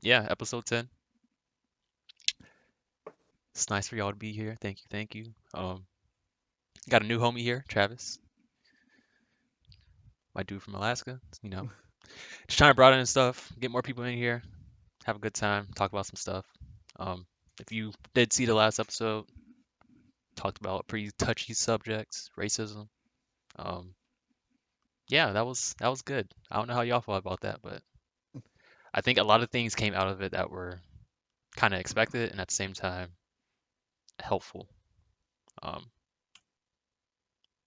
Yeah, episode 10. It's nice for y'all to be here. Thank you, thank you. Got a new homie here, Travis, my dude from Alaska. Just trying to broaden and stuff, get more people in here, have a good time, talk about some stuff. Um, if you did see the last episode, talked about pretty touchy subjects, racism. Um, yeah, that was good. I don't know how y'all felt about that, but I think a lot of things came out of it that were kind of expected and at the same time helpful. Um,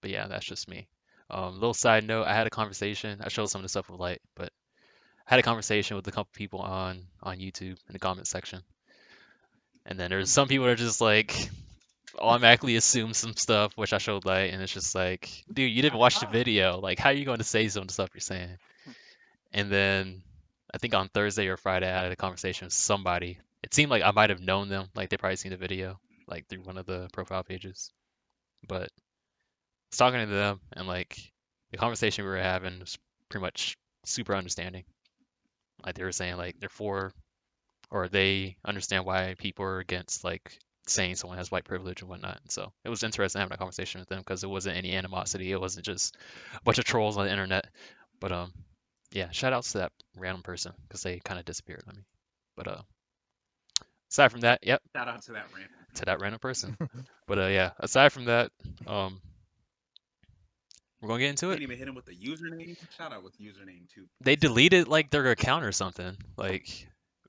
but yeah, that's just me. Little side note, I had a conversation. I showed some of the stuff with light, but I had a conversation with a couple people on YouTube in the comment section, and then there's some people that are just like automatically assume some stuff, which I showed light, and it's just like, dude, you didn't watch the video. Like, how are you going to say some of the stuff you're saying? And then I think on Thursday or Friday, I had a conversation with somebody. It seemed like I might have known them, like they probably seen the video, like through one of the profile pages. But I was talking to them, and like the conversation we were having was pretty much super understanding. Like they were saying, like they're for or they understand why people are against like saying someone has white privilege and whatnot. And so it was interesting having a conversation with them because it wasn't any animosity. It wasn't just a bunch of trolls on the internet. But yeah, shout outs to that random person because they kind of disappeared on me. But aside from that, yep, Shout out to that random. to that random person. But yeah, aside from that, um, we're gonna get into it. Didn't even hit him with the username. Shout out with username too. They deleted like their account or something. Like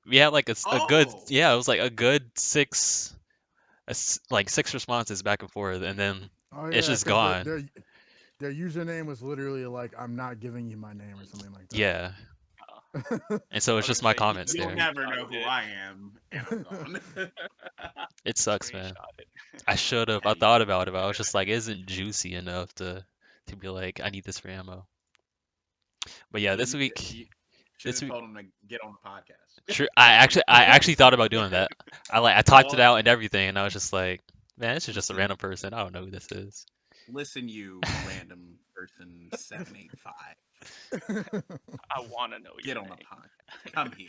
we had like a good, Oh, yeah, it was like a good like six responses back and forth, and then Oh it's yeah, just because gone. their username was literally like, "I'm not giving you my name" or something like Yeah, Oh, and so I it's was just gonna my say he comments you'll there. never know screenshotted who it. I am, and I'm gone. It sucks, man. Screenshotted. I should have. Yeah, I you thought did. about it, but I was just like, it isn't juicy enough to be like, I need this for ammo. But yeah, You, you should this have week, told him to get on the podcast. sure. I actually thought about doing that. I typed it Well, out and everything, and I was just like, man, this is just a listen, random person. I don't know who this is. listen, you random person 785. I want to know Get your on the name. podcast. Come here.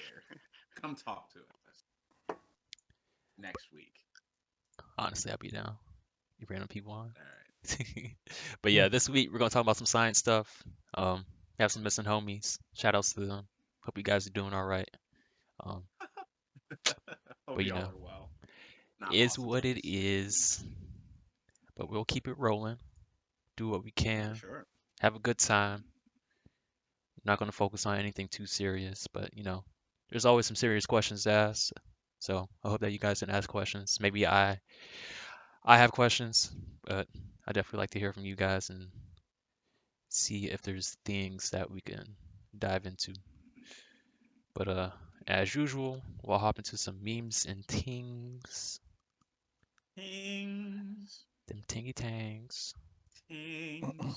Come talk to us next week. Honestly, I'd be down. You random people on. All right. But yeah, this week we're gonna talk about some science stuff. We have some missing homies. Shout outs to them. Hope you guys are doing all right. Um, Hope but y'all are well. Not is lost what it souls. is. But we'll keep it rolling. Do what we For can. sure. Have a good time. Not gonna focus on anything too serious, but there's always some serious questions to ask. So I hope that you guys can ask questions. Maybe I have questions, but I definitely like to hear from you guys and see if there's things that we can dive into. But as usual, we'll hop into some memes and tings. Tingz. Them tingy tangs. Tingz.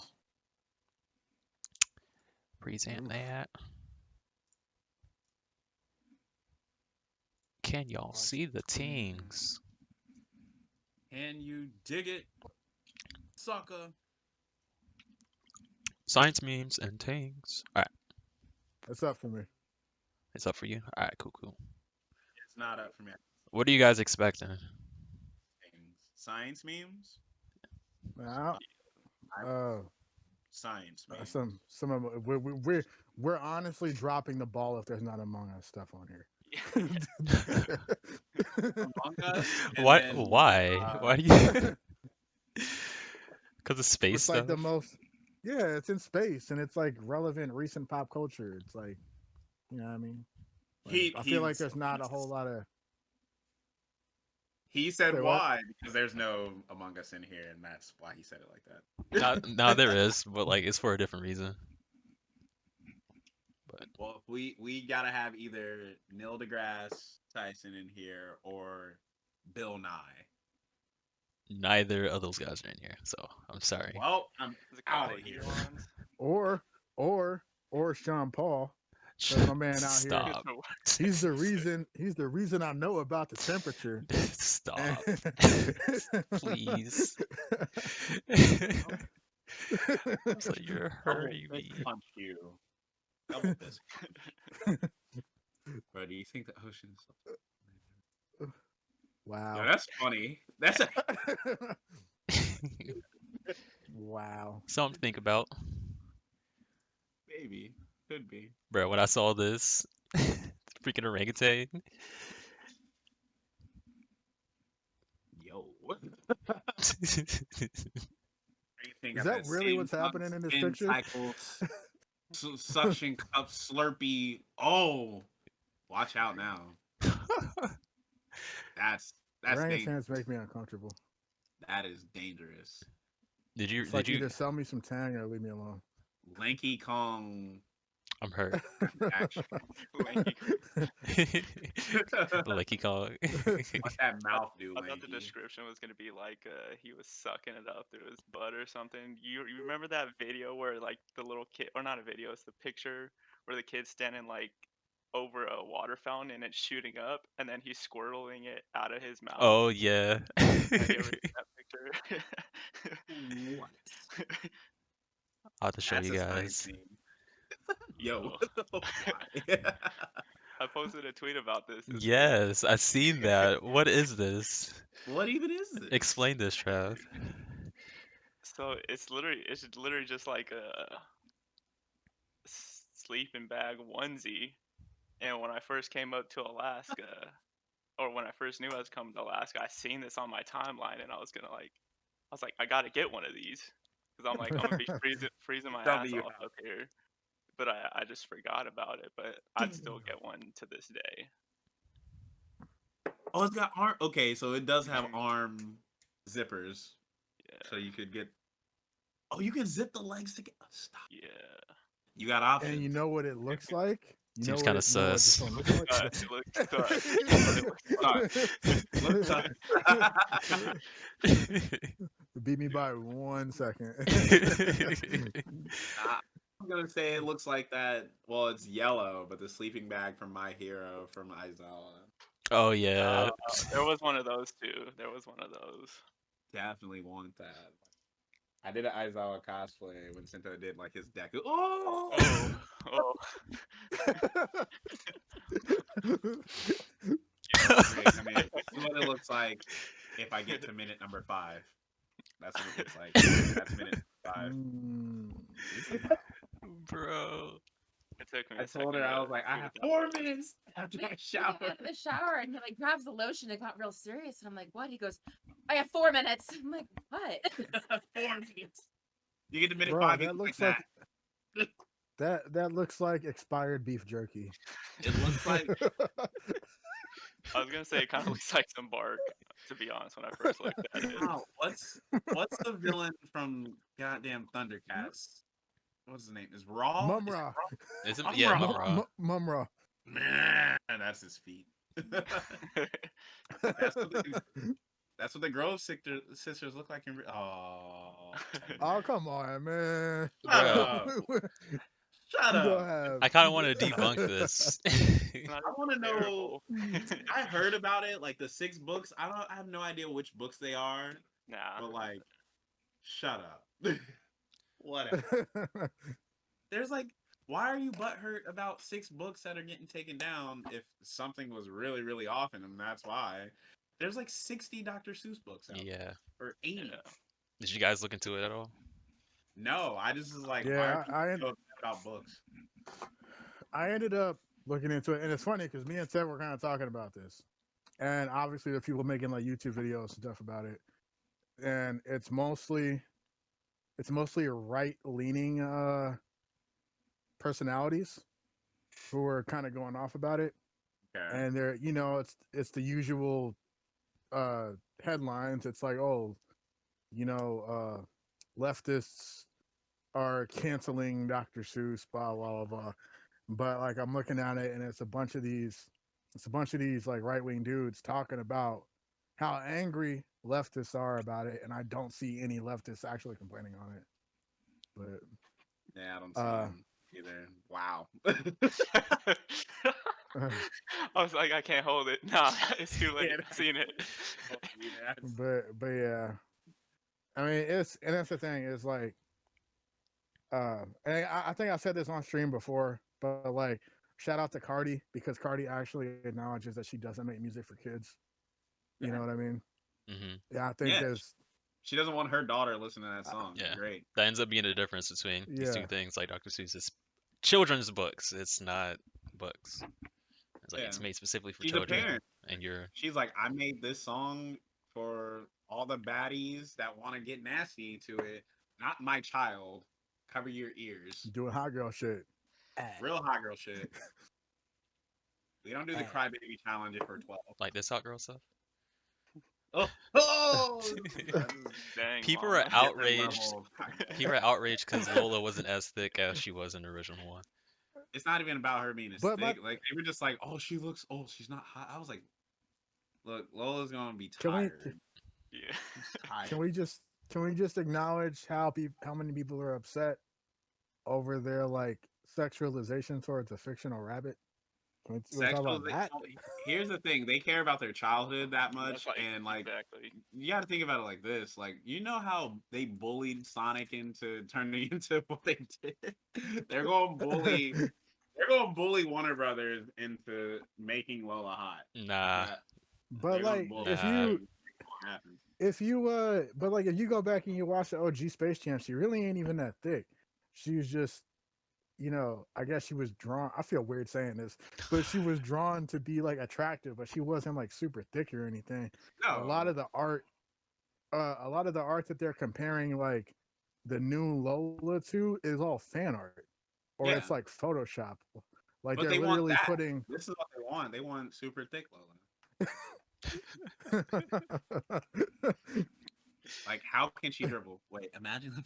Present Oof. that. Can y'all see the tings? Can you dig it, sucker? Science memes and tings. Alright, That's up for me. it's up for you. Alright, cool, cool. It's not up for me. What are you guys expecting? Science memes? Now, Science memes. some of we're honestly dropping the ball if there's not Among Us stuff on here. Among Us. and What? then, Why? Why do you? Because of space It's like the stuff? most. Yeah, it's in space and it's like relevant recent pop culture. It's like, you know what I mean? Like, I feel like there's not a whole lot of. He said Say what? why because there's no Among Us in here, and that's why he said it like that. No, there is, but like it's for a different reason. But Well, we gotta have either Neil deGrasse Tyson in here or Bill Nye. neither of those guys are in here, so I'm sorry. Well, I'm Is it called out of the here. Elons? Or Sean Paul. That's my man out here. Stop. He's the reason I know about the temperature. Stop. Please. It's like you're hurting me. Punch you. Double fist. But Bro, do you think the ocean is? Yo, Wow. that's funny. That's Wow. Something to think about. maybe could be. Bro, when I saw this freaking orangutan. Yo, anything Is got that that really same what's happening in this skin picture? cycle, suction cup, Slurpee. Oh, watch out now. That's dangerous. Orangutans make me uncomfortable. That is dangerous. It's like either sell me some Tang or leave me alone. Lanky Kong I'm hurt. action. Lanky. Lucky Kong. What that mouth do, I thought the Lanky? description was gonna be like he was sucking it up through his butt or something. You remember that video where like the little kid, or not a video, it's the picture where the kid's standing like over a water fountain and it's shooting up, and then he's squirreling it out of his mouth. Oh yeah. Have you ever seen that picture? What? I'll have to show That's you a funny guys. scene. Yo. Oh. Why? I posted a tweet about this. Week. Yes, I've seen that. What is this? What even is this? Explain this, Trav. So it's literally just like a sleeping bag onesie. And when I first came up to Alaska, or when I first knew I was coming to Alaska, I seen this on my timeline, and I was like, I gotta get one of these because I'm like, I'm gonna be freezing my ass W. off up here. But I just forgot about it. But I'd still get one to this day. Oh, it's got arm. Okay, so it does have arm zippers. Yeah. So you could get. Oh, you can zip the legs together. Stop. Yeah. You got options. And you know what it looks like? You Seems know kinda what it- you know what sus. this one looks like? It looks Look, Beat me by 1 second. I'm gonna say it looks like that. Well, it's yellow, but the sleeping bag from My Hero from Aizawa. Oh yeah. There was one of those too. There was one of those. Definitely want that. I did an Aizawa cosplay when Sento did like his deck. Oh, Oh. I mean, this is what it looks like if I get to minute number 5. That's what it looks like. That's minute 5. Bro. It took me. I told her, I was like, I have 4 minutes after I shower. Yeah, the shower, and he like grabs the lotion and got real serious, and I'm like, what? He goes, I have 4 minutes. I'm like, what? 4 minutes. You get to minute Bro, 5. that looks like that looks like expired beef jerky. It looks like I was gonna say it kind of looks like some bark. To be honest, when I first looked at it. wow, what's the villain from goddamn Thundercats? What's his name? Is Raw? Mumra. Is it? Mumra. Yeah, Mumra. Mumra. Man, that's his feet. that's what the Grove sisters look like in real. Oh. Oh, come on, man. Shut up. Shut You up. don't have- I kind of want to debunk this. I want to know. I heard about it, like the 6 books. I have no idea which books they are, Nah. but like, shut up. Whatever. There's like, why are you butthurt about 6 books that are getting taken down if something was really, really off in them? That's why. There's like 60 Dr. Seuss books out. Yeah. Or 80. Yeah. Did you guys look into it at all? No, I just was like, Yeah, why are people so upset about books? I ended up looking into it, and it's funny because me and Ted were kind of talking about this, and obviously there are people making like YouTube videos and stuff about it, and it's mostly right-leaning personalities who are kind of going off about it, Okay. and they're it's the usual headlines. It's like, oh, leftists are canceling Dr. Seuss, blah blah blah. But like I'm looking at it, and it's a bunch of these like right-wing dudes talking about how angry leftists are about it, and I don't see any leftists actually complaining on it. But Yeah, I don't see them either. Wow. I was like, I can't hold it. Nah, it's too late. I've seen it. but yeah, I mean that's the thing is like, and I think I said this on stream before, but like shout out to Cardi because Cardi actually acknowledges that she doesn't make music for kids. You know Yeah. what I mean? Hmm. Yeah, I think Yeah, there's she doesn't want her daughter listening to that uh, song. Yeah, Great. that ends up being the difference between these two yeah. things. Like Dr. Seuss is children's books. It's not books. It's like Yeah. it's made specifically for She's a children, parent. and you're She's like, I made this song for all the baddies that want to get nasty to it. Not my child. Cover your ears. Doing hot girl shit. Real hot girl shit. We don't do the Eh. crybaby challenge if we're 12. like this hot girl stuff. Oh, Dang, People mama. are outraged. level of hot girl. People are outraged because Lola wasn't as thick as she was in the original one. It's not even about her being a But stick. Like they were just like, oh, she looks old. She's not hot. I was like, look, Lola's gonna be Can we- tired. Yeah. She's tired. Can we just acknowledge how many people are upset over their like sexualization towards a fictional rabbit? Can we talk about that? Here's the thing: they care about their childhood that much, That's and like exactly. you got to think about it like this: like you know how they bullied Sonic into turning into what they did. They're going to bully. They're going to bully Warner Brothers into making Lola hot. Nah, That- But they're gonna like bully if her. Nah. you Happen. but like if you go back and you watch the OG Space Jam, she really ain't even that thick. She was just, you know, I guess she was drawn. I feel weird saying this, but she was drawn to be like attractive, but she wasn't like super thick or anything. No, A lot of the art that they're comparing like the new Lola to is all fan art, or it's Yeah. like Photoshop. Like but they're they want literally that. putting. This is what they want. They want super thick Lola. Like, how can she dribble? Wait, imagine the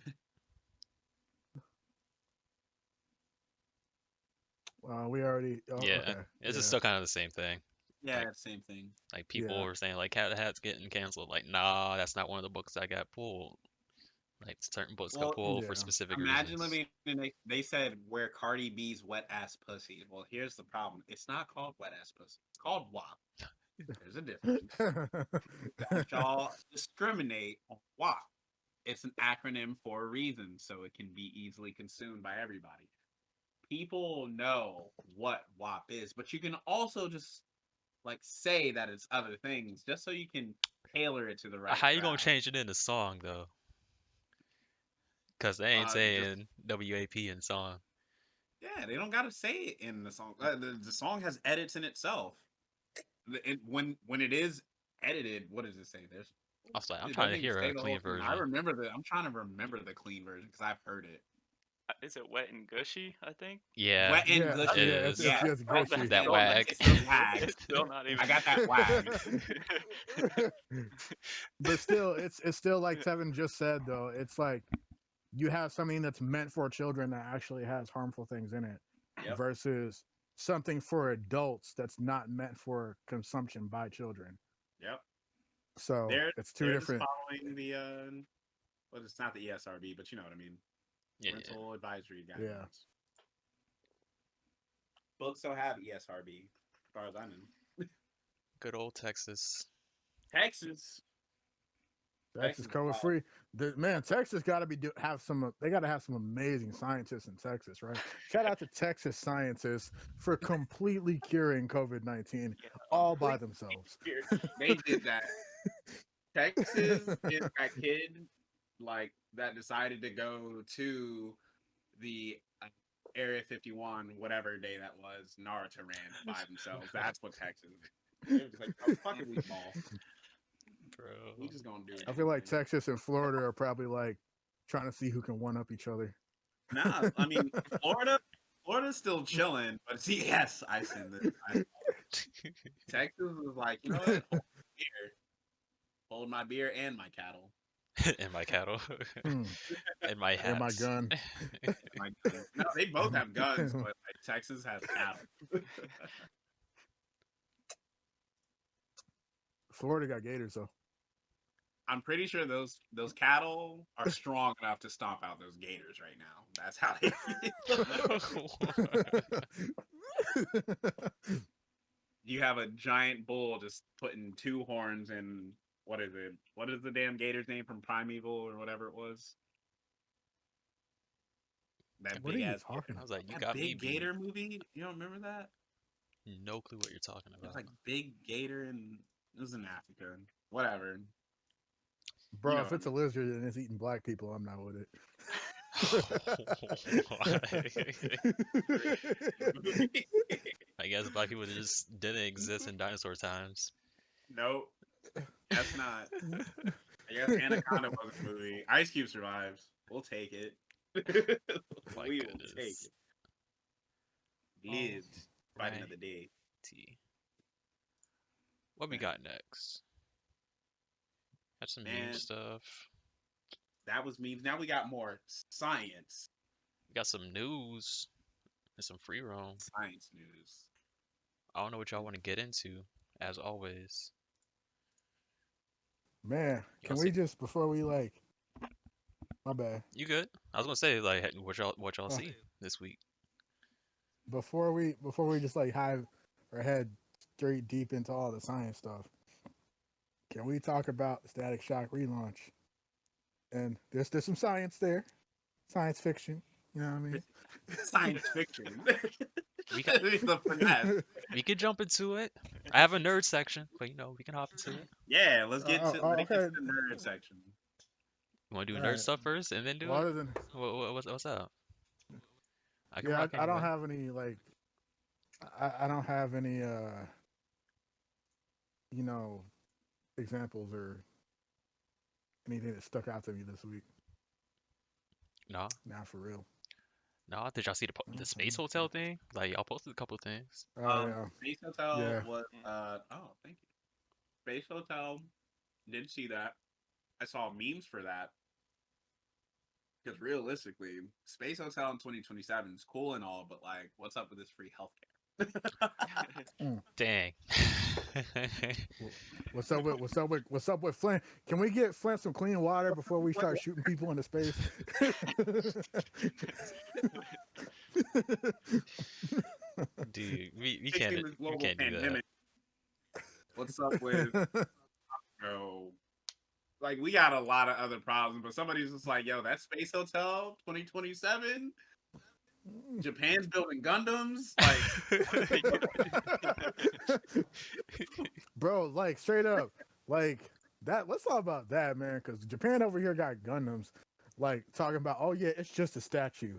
We already. Oh, yeah, okay. it's Yeah. still kind of the same thing. Yeah, same thing. Like people Yeah. were saying, like Cat Hat's getting canceled. Like, nah, that's not one of the books that got pulled. Like certain books got Well, pulled for Yeah. specific Imagine reasons. living in they said where Cardi B's wet ass pussy. Well, here's the problem. It's not called wet ass pussy. It's called WAP. There's a difference. Don't y'all discriminate on WAP. It's an acronym for a reason, so it can be easily consumed by everybody. People know what WAP is, but you can also just like say that it's other things, just so you can tailor it to the right. How you gonna crowd. change it in the song though? Cause they ain't Just saying WAP in song. yeah, they don't gotta say it in the song. The song has edits in itself. When it is edited, what does it say? There's. I was like, I'm It trying to doesn't even hear say a the clean whole thing. version. I remember the. I'm trying to remember the clean version because I've heard it. Is it wet and gushy? I think. Yeah, Wet and Yeah, gushy. it yeah, is. it's just That's gushy. That still- wag. It's the wag. It's still not even. I got that wag. But still, it's still like Tevin just said though. It's like you have something that's meant for children that actually has harmful things in it, Yep. versus something for adults that's not meant for consumption by children. Yep. So it's two they're different. Just following the. Well, it's not the ESRB, but you know what I mean. Yeah, Parental advisory guidelines. Yeah. Books don't have ESRB, as far as I know. good old Texas. Texas. Texas Texas COVID wild. free. Man, Texas got to be have some. They got to have some amazing scientists in Texas, right? Shout out to Texas scientists for completely curing COVID-19 all by themselves. They did that. Texas is that kid like that decided to go to the Area 51, whatever day that was. Naruto ran by themselves. That's what Texas is. They were just like, oh, fuck it, we ball. Bro. We just gonna do it. I feel like Texas and Florida are probably like trying to see who can one up each other. Nah, I mean Florida's still chilling, but see, yes, I send this. Texas was like, you know what? Hold my beer and my cattle. And my cattle. Hmm. And my hats. And my gun. My guns. No, they both have guns, but like, Texas has cattle. Florida got gators though. I'm pretty sure those cattle are strong enough to stomp out those gators right now. That's how they You have a giant bull just putting two horns in what is it? What is the damn gator's name from Primeval or whatever it was? That What are big you ass talking I was like, you that got me big beat. gator movie. You don't remember that? No clue what you're talking It was about. like big gator and it was in Africa. Whatever. You Bro, know if what it's a lizard and it's eating black people, I'm not with I it. mean. I guess black people just didn't exist in dinosaur times. Nope. Guess not. I guess Anaconda was a movie. Ice Cube survives. We'll take it. My We will take goodness. it. Lived. Fight Right. another day. What we Man. got next? Got some meme Man. stuff. That was memes. Now we got more science. We got some news and some free roam. Science news. I don't know what y'all want to get into, as always. Man, Y'all can see, we just before we like my bad. you good? I was gonna say like what y'all Uh, see this week. before we just like hive or head straight deep into all the science stuff, can we talk about the Static Shock relaunch? And there's some science there, science fiction. You know what I mean? Science fiction. We got The finesse. we could jump into it. I have a nerd section, but you know we can hop into it. Yeah, let's get to let it get okay. to the nerd section. You want to do All nerd right. stuff first and then do Well, it? other than What's up? I can yeah, rock I don't anyway. have any like I don't have any you know examples or anything that stuck out to me this week. No, Not for real. no. Did y'all see the space hotel thing? Like y'all posted a couple things. Oh yeah, Space Hotel yeah. was thank you. Space Hotel, didn't see that. I saw memes for that. Because realistically, Space Hotel in 2027 is cool and all, but like, what's up with this free healthcare? Dang. What's up with Flint? Can we get Flint some clean water before we start shooting people into space? Dude, we Fixing can't this we global can't do that. pandemic. What's up with bro? Like, we got a lot of other problems, but somebody's just like, yo, that Space Hotel 2027. Japan's building Gundams. Like, Bro, like straight up, like that. Let's talk about that, man. Because Japan over here got Gundams, like talking about, oh yeah, it's just a statue.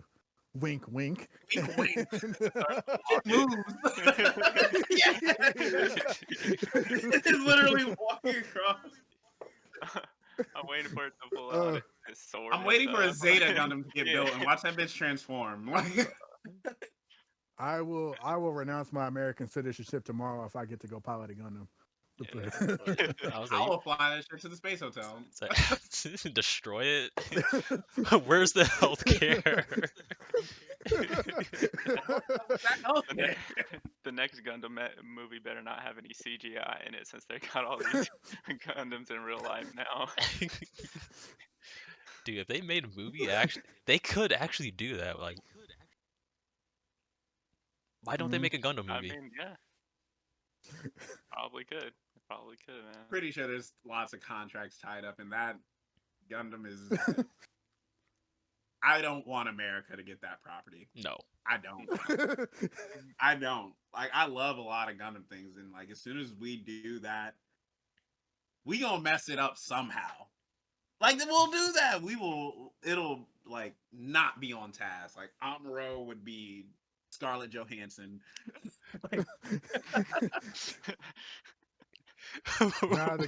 Wink, wink. wink, wink. It moves. Yeah. It's literally walking across. I'm waiting for it to pull out his sword. I'm and waiting for a stuff. Zeta Gundam to get Yeah. built and watch that bitch transform. I will renounce my American citizenship tomorrow if I get to go pilot a Gundam. I was like, I'll fly that shit to the Space Hotel. it's like, destroy it. Where's the healthcare? The next Gundam movie better not have any CGI in it, since they got all these Gundams in real life now. Dude, if they made a movie, they could actually do that. Like, why don't they make a Gundam I movie? mean, yeah, probably could. Probably could, man. Pretty sure there's lots of contracts tied up in that. Gundam is. I don't want America to get that property. No. I don't. I don't. Like, I love a lot of Gundam things, and like, as soon as we do that, we gonna mess it up somehow. Like, we'll do that. It'll like not be on task. Like, Amuro would be Scarlett Johansson. Nah, the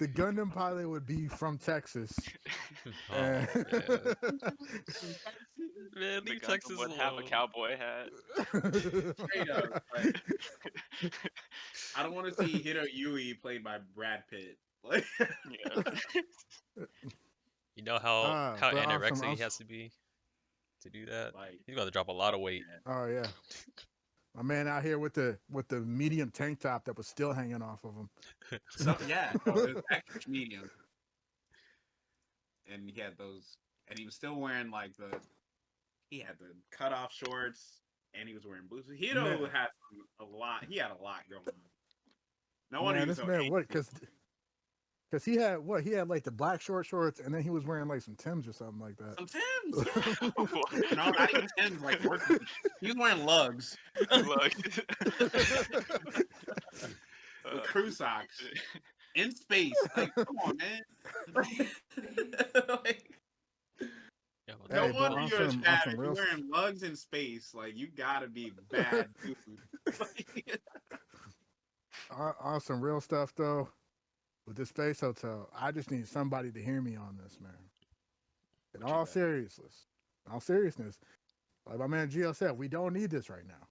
Gundam pilot would be from Texas. Oh, man. Man, The leave Gundam Texas would alone. have a cowboy hat. Straight up, like, I don't want to see Hiro Yui played by Brad Pitt. Like, Yeah. You know how but anorexic I'm he has to be to do that? like, He's got to drop a lot of weight. Oh yeah, my man out here with the medium tank top that was still hanging off of him. so yeah, no, it was extra medium, and he had those, and he was still wearing like he had the cutoff shorts, and he was wearing boots. Hiro Man. had a lot. He had a lot going on. No wonder Man, he was this so man angry. what? Because Because he had what? He had like the black short shorts, and then he was wearing like some Timbs or something like that. Some Timbs. What? No, not even Timbs. Like working. He was wearing lugs Look. with crew socks in space. Like, come on, man. Like, Yeah, well, no Hey, but wonder on you're a some Chad if you're real wearing lugs in space. Like, you gotta be bad dude. Like, on some real stuff though, with the space hotel, I just need somebody to hear me on this, man. In What you all got? seriousness, like my man Gio said, we don't need this right now.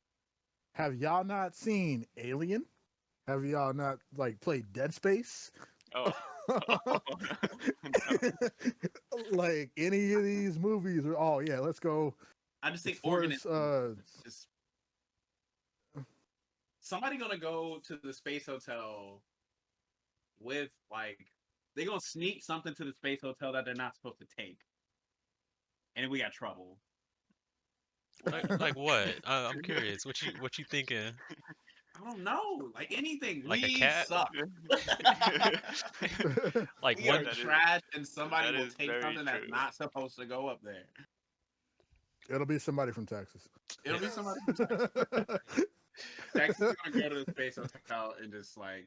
Have y'all not seen Alien? Have y'all not like played Dead Space? Oh. Like any of these movies? Or, oh yeah, let's go. I just think Force, organisms. Just somebody gonna go to the space hotel with like they gonna sneak something to the space hotel that they're not supposed to take, and we got trouble. like what? I'm curious. What you thinking? I don't know, like anything. Like a We cat? suck. Like We are one? That is- trash, and somebody that will is take very something that's true. not supposed to go up there. It'll be somebody from Texas. It'll be somebody from Texas. Texas is gonna go to the space hotel and just like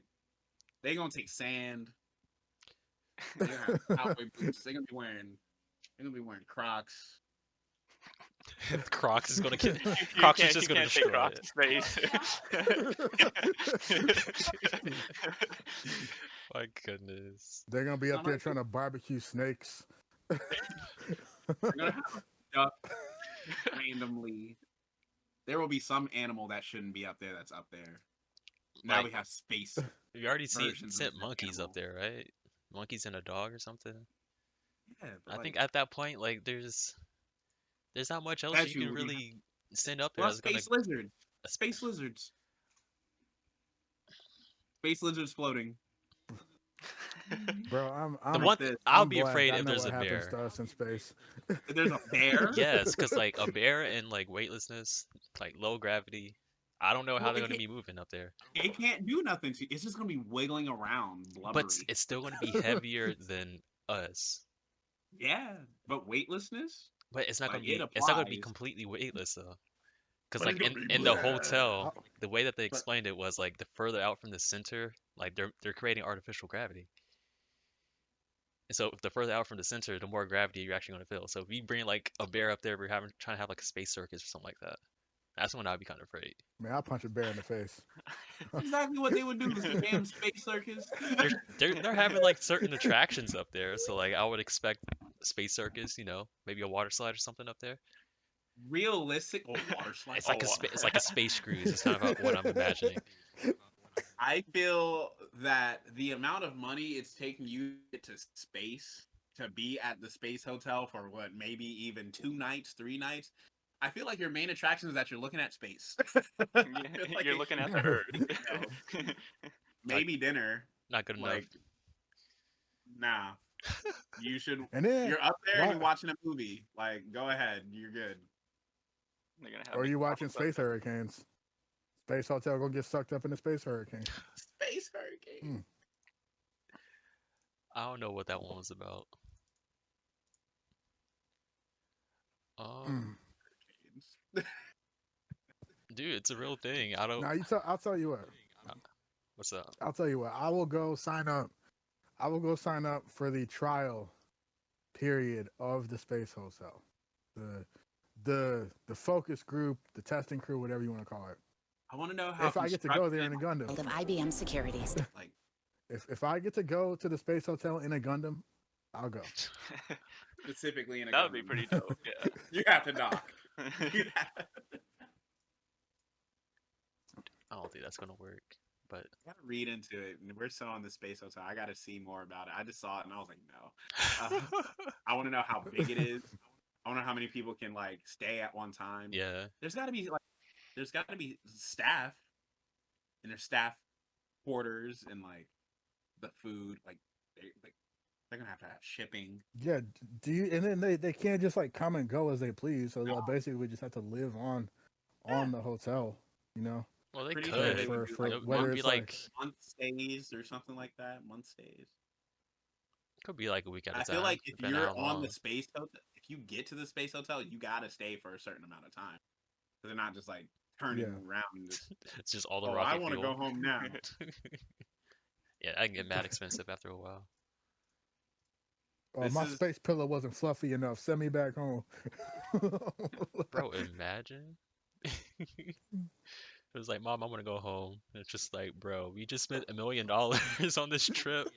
they gonna take sand. They gonna have cowboy boots. They're gonna be wearing Crocs. Crocs is gonna kill. You Crocs is can't, just you gonna can't take destroy Crocs it. to space. My goodness. They're gonna be up No, there no. trying to barbecue snakes. They're gonna have a duck randomly. There will be some animal that shouldn't be up there that's up there. Now Like- we have space. You already Versions of sent that monkeys animal. up there, right? Monkeys and a dog or something. Yeah, but I like, think at that point, like there's not much else That's you you, can we- really send up there well, that's gonna. space lizards. Space lizards. Space lizards floating. Bro, I'm The I'm one this. I'll I'm be black. afraid I if know there's what a happens bear. to us in space. There's a bear. Yes, because like a bear in like weightlessness, like low gravity. I don't know how Well, they're it gonna can't- be moving up there, It can't do nothing to you. It's just gonna be wiggling around, but blubbery. it's still gonna be heavier than us. Yeah, but weightlessness. But it's not Like, gonna be. it It's not gonna be applies. completely weightless though. Because But like it's gonna be in the bleh. hotel, the way that they But- explained it was like the further out from the center, like they're creating artificial gravity. And so if the further out from the center, the more gravity you're actually gonna feel. So if you bring like a bear up there, we're trying to have like a space circus or something like that. That's when I'd be kind of afraid. Man, I'll punch a bear in the face. Exactly what they would do is the damn space circus. They're having like certain attractions up there, so like I would expect a space circus, maybe a water slide or something up there. Realistic water slide. It's like Oh, it's like a space cruise. It's kind of what I'm imagining. I feel that the amount of money it's taking you to get to space to be at the space hotel for what, maybe even 2 nights, 3 nights. I feel like your main attraction is that you're looking at space. Yeah, Like you're it- looking at the Earth. maybe dinner. Not good enough. Like, nah. You should. And then, You're up there and why- you're watching a movie. Like, go ahead. You're good. They're gonna have or you watching McDonald's up Space Hurricanes? Space Hotel gonna get sucked up in the Space Hurricane. Space hurricane. I don't know what that one was about. Mm. Dude, it's a real thing. I don't. Now I'll tell you what. What's up? I'll tell you what. I will go sign up. I will go sign up for the trial period of the Space Hotel. The focus group, the testing crew, whatever you want to call it. I want to know how. If I get to go there in a Gundam. of IBM Securities. Like, If I get to go to the Space Hotel in a Gundam, I'll go. specifically in a That would be Gundam. pretty dope. Yeah. You have to dock. You have- I don't think that's gonna work. But I gotta read into it. And we're still on the space hotel. I gotta see more about it. I just saw it and I was like, no. I want to know how big it is. I want to know how many people can like stay at one time. yeah, There's got to be staff, and there's staff quarters and like the food. Like they're gonna have to have shipping. Yeah. Do you? And then they can't just like come and go as they please. So they'll basically just have to live on the hotel. You know. well they Pretty could. sure they For- would do, for It whether wouldn't be it's like- like month stays or something like that. Month stays. Could be like a week at a I time, feel like if depending on you're how on the long. space hotel, if you get to the space hotel, you gotta stay for a certain amount of time. They're not just like turning Yeah. around and just, It's just all the oh, I rocket want to go fuel. home now. Yeah, I can get mad expensive after a while. Oh, This my is space pillow wasn't fluffy enough. Send me back home. Bro, imagine. It was like, Mom, I want to go home. And it's just like, bro, we just spent $1 million on this trip.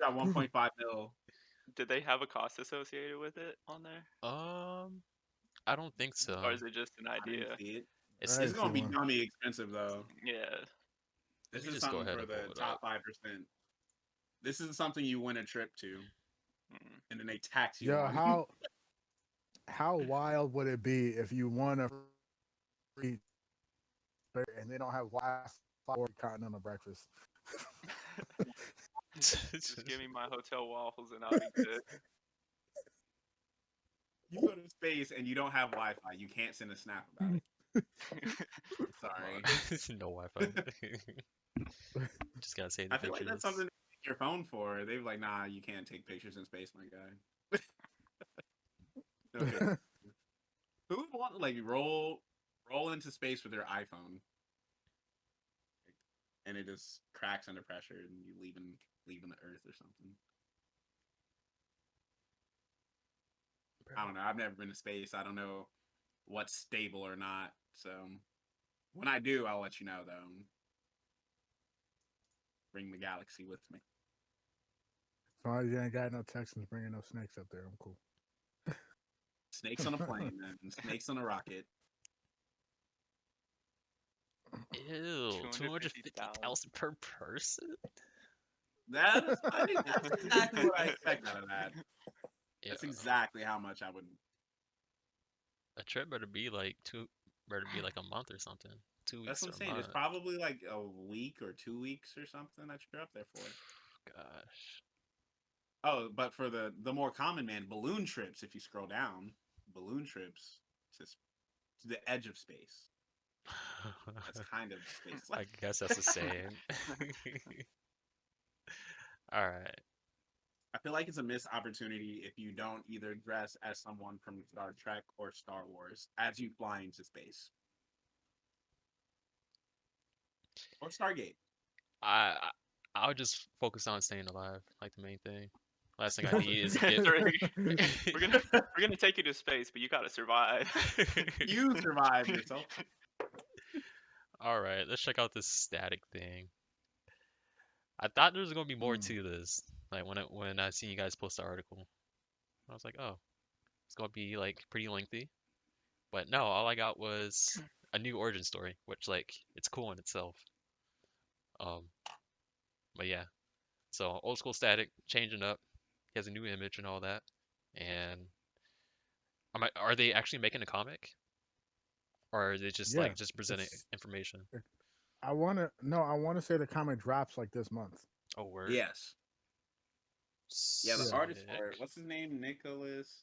got 1.5 mil. Did they have a cost associated with it on there, I don't think or so. is it just an I didn't idea? see it. It's I It's didn't see gonna be one. dummy expensive though. Yeah. This me is just go something ahead for and pull the it top up. 5%. This is something you win a trip to, Mm. and then they tax you Yo, on. how wild would it be if you won a free and they don't have Wi-Fi or continental breakfast? Just give me my hotel waffles and I'll be good. You go to space and you don't have Wi-Fi. You can't send a snap about it. Sorry. No Wi-Fi. Just gotta save the I feel like that's something pictures. to take your phone for. They're like, nah, you can't take pictures in space, my guy. Okay. Who would want to like roll into space with their iPhone, and it just cracks under pressure, and you leaving the Earth or something? I don't know. I've never been to space. I don't know what's stable or not. So when I do, I'll let you know though. Bring the galaxy with me. As long as you ain't got no Texans bringing no snakes up there, I'm cool. Snakes on a plane, then. Snakes on a rocket. Ew, 250,000. 250,000 per person? That's exactly what I expect out of that. Yeah, That's exactly how much I would. a trip better be like a month or something. 2 That's weeks what or I'm a saying. It's month. probably like a week or 2 weeks or something that you're up there for. Gosh. Oh, but for the more common man, balloon trips. If you scroll down, balloon trips to the edge of space. That's kind of space. I guess that's the same. All right. I feel like it's a missed opportunity if you don't either dress as someone from Star Trek or Star Wars as you fly into space. Or Stargate. I I would just focus on staying alive, like the main thing. Last thing I need is get. We're gonna take you to space, but you gotta survive. You survived yourself. All right, let's check out this static thing. I thought there was gonna be more to this. Like when I seen you guys post the article, I was like, oh, it's gonna be like pretty lengthy. But no, all I got was a new origin story, which like it's cool in itself. Um, but yeah, so old school static changing up. He has a new image and all that. And are they actually making a comic, or are they just Yeah, like just presenting it's. information? I wanna say the comic drops like this month. Oh, word. Yes. Yeah, the Yeah. artist for it. Sick. What's his name? Nicholas.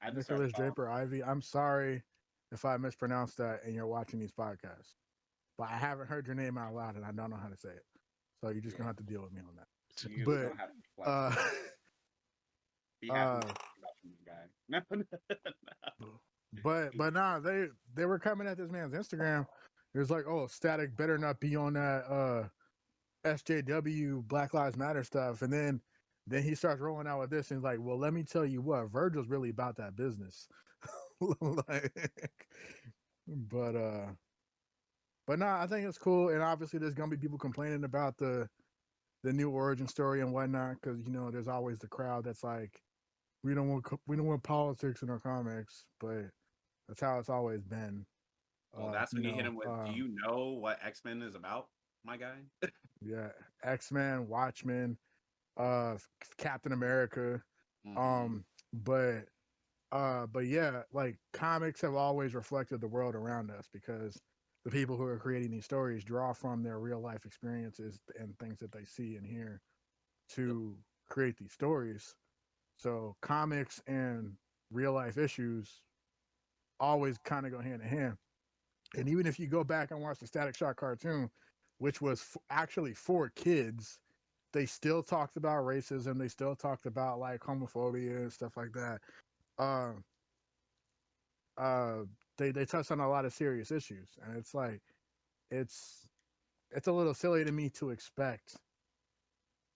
I just started Nicholas following. Draper Ivy. I'm sorry if I mispronounced that and you're watching these podcasts, but I haven't heard your name out loud and I don't know how to say it. So you're just gonna have to deal with me on that. You But don't have to flex. Be happy uh, about you, guy. No. but nah, they were coming at this man's Instagram. It was like, oh, Static better not be on that SJW Black Lives Matter stuff, and then he starts rolling out with this and he's like, well, let me tell you what, Virgil's really about that business. like, but nah, I think it's cool, and obviously there's gonna be people complaining about the new origin story and whatnot, because there's always the crowd that's like, we don't want politics in our comics, but that's how it's always been. Well, that's when you hit him with, do you know what X-Men is about, my guy? Yeah, X-Men, Watchmen, Captain America, Mm-hmm. but yeah, like comics have always reflected the world around us because the people who are creating these stories draw from their real life experiences and things that they see and hear to create these stories. So comics and real life issues always kind of go hand in hand. And even if you go back and watch the Static Shock cartoon, which was actually for kids, they still talked about racism. They still talked about like homophobia and stuff like that. Uh, uh, they touched on a lot of serious issues, and it's like it's it's a little silly to me to expect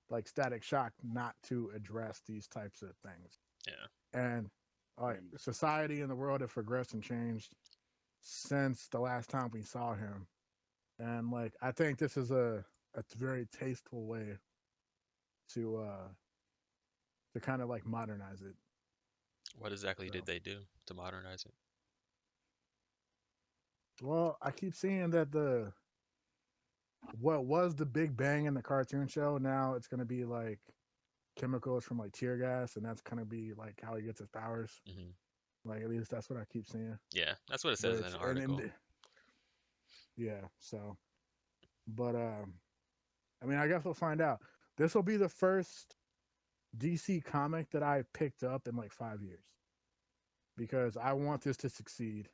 like Static Shock not to address these types of things. Yeah. And like Very much. society and the world have progressed and changed since the last time we saw him. And like I think this is a very tasteful way to kind of like modernize it. What exactly So did they do to modernize it? well, I keep seeing that the what was the Big Bang in the cartoon show now it's gonna be like chemicals from like tear gas, and that's gonna be like how he gets his powers. Hmm. Like at least that's what I keep seeing. Yeah, that's what it says in Which the article. yeah, so but I mean I guess we'll find out. This will be the first DC comic that I picked up in like 5 years because I want this to succeed.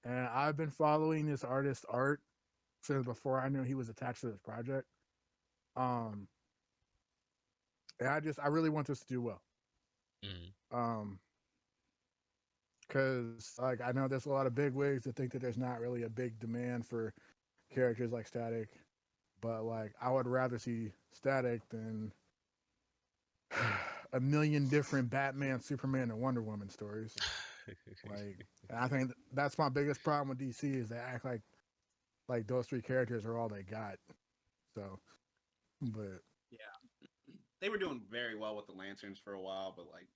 And I've been following this artist art since before I knew he was attached to this project. Um, and I really want this to do well. Hmm. Because like I know there's a lot of big wigs that think that there's not really a big demand for characters like Static, but like I would rather see Static than a million different Batman, Superman, and Wonder Woman stories. Like, and I think that's my biggest problem with DC is they act like those three characters are all they got. So, but They were doing very well with the Lanterns for a while, but like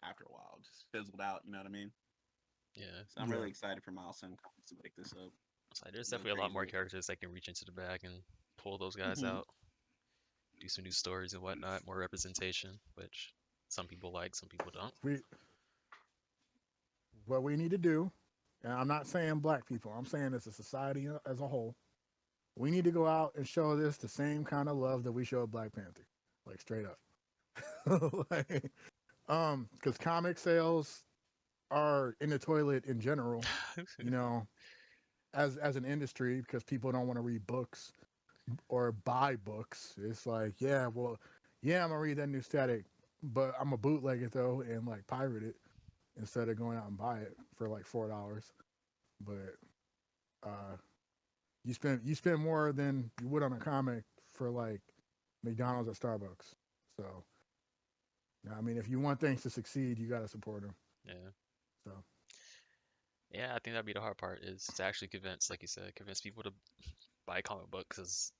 after a while, it just fizzled out. You know what I mean? Yeah. So I'm yeah, really excited for Milestone Comics to pick this up. It's like there's Go definitely a lot more crazy. characters that can reach into the bag and pull those guys Mhm. out, do some new stories and whatnot, more representation, which some people like, some people don't. we what we need to do, and I'm not saying black people, I'm saying as a society as a whole, we need to go out and show this the same kind of love that we showed Black Panther, like straight up. Like, because comic sales are in the toilet in general, you know, as an industry because people don't want to read books or buy books. It's like, yeah, well, yeah, I'm gonna read that new Static, but I'm gonna bootleg it though and like pirate it instead of going out and buy it for like $4. But uh, you spend more than you would on a comic for like McDonald's or Starbucks. So I mean, if you want things to succeed, you gotta support them. Yeah. So Yeah, I think that'd be the hard part is to actually convince, like you said, convince people to buy a comic book because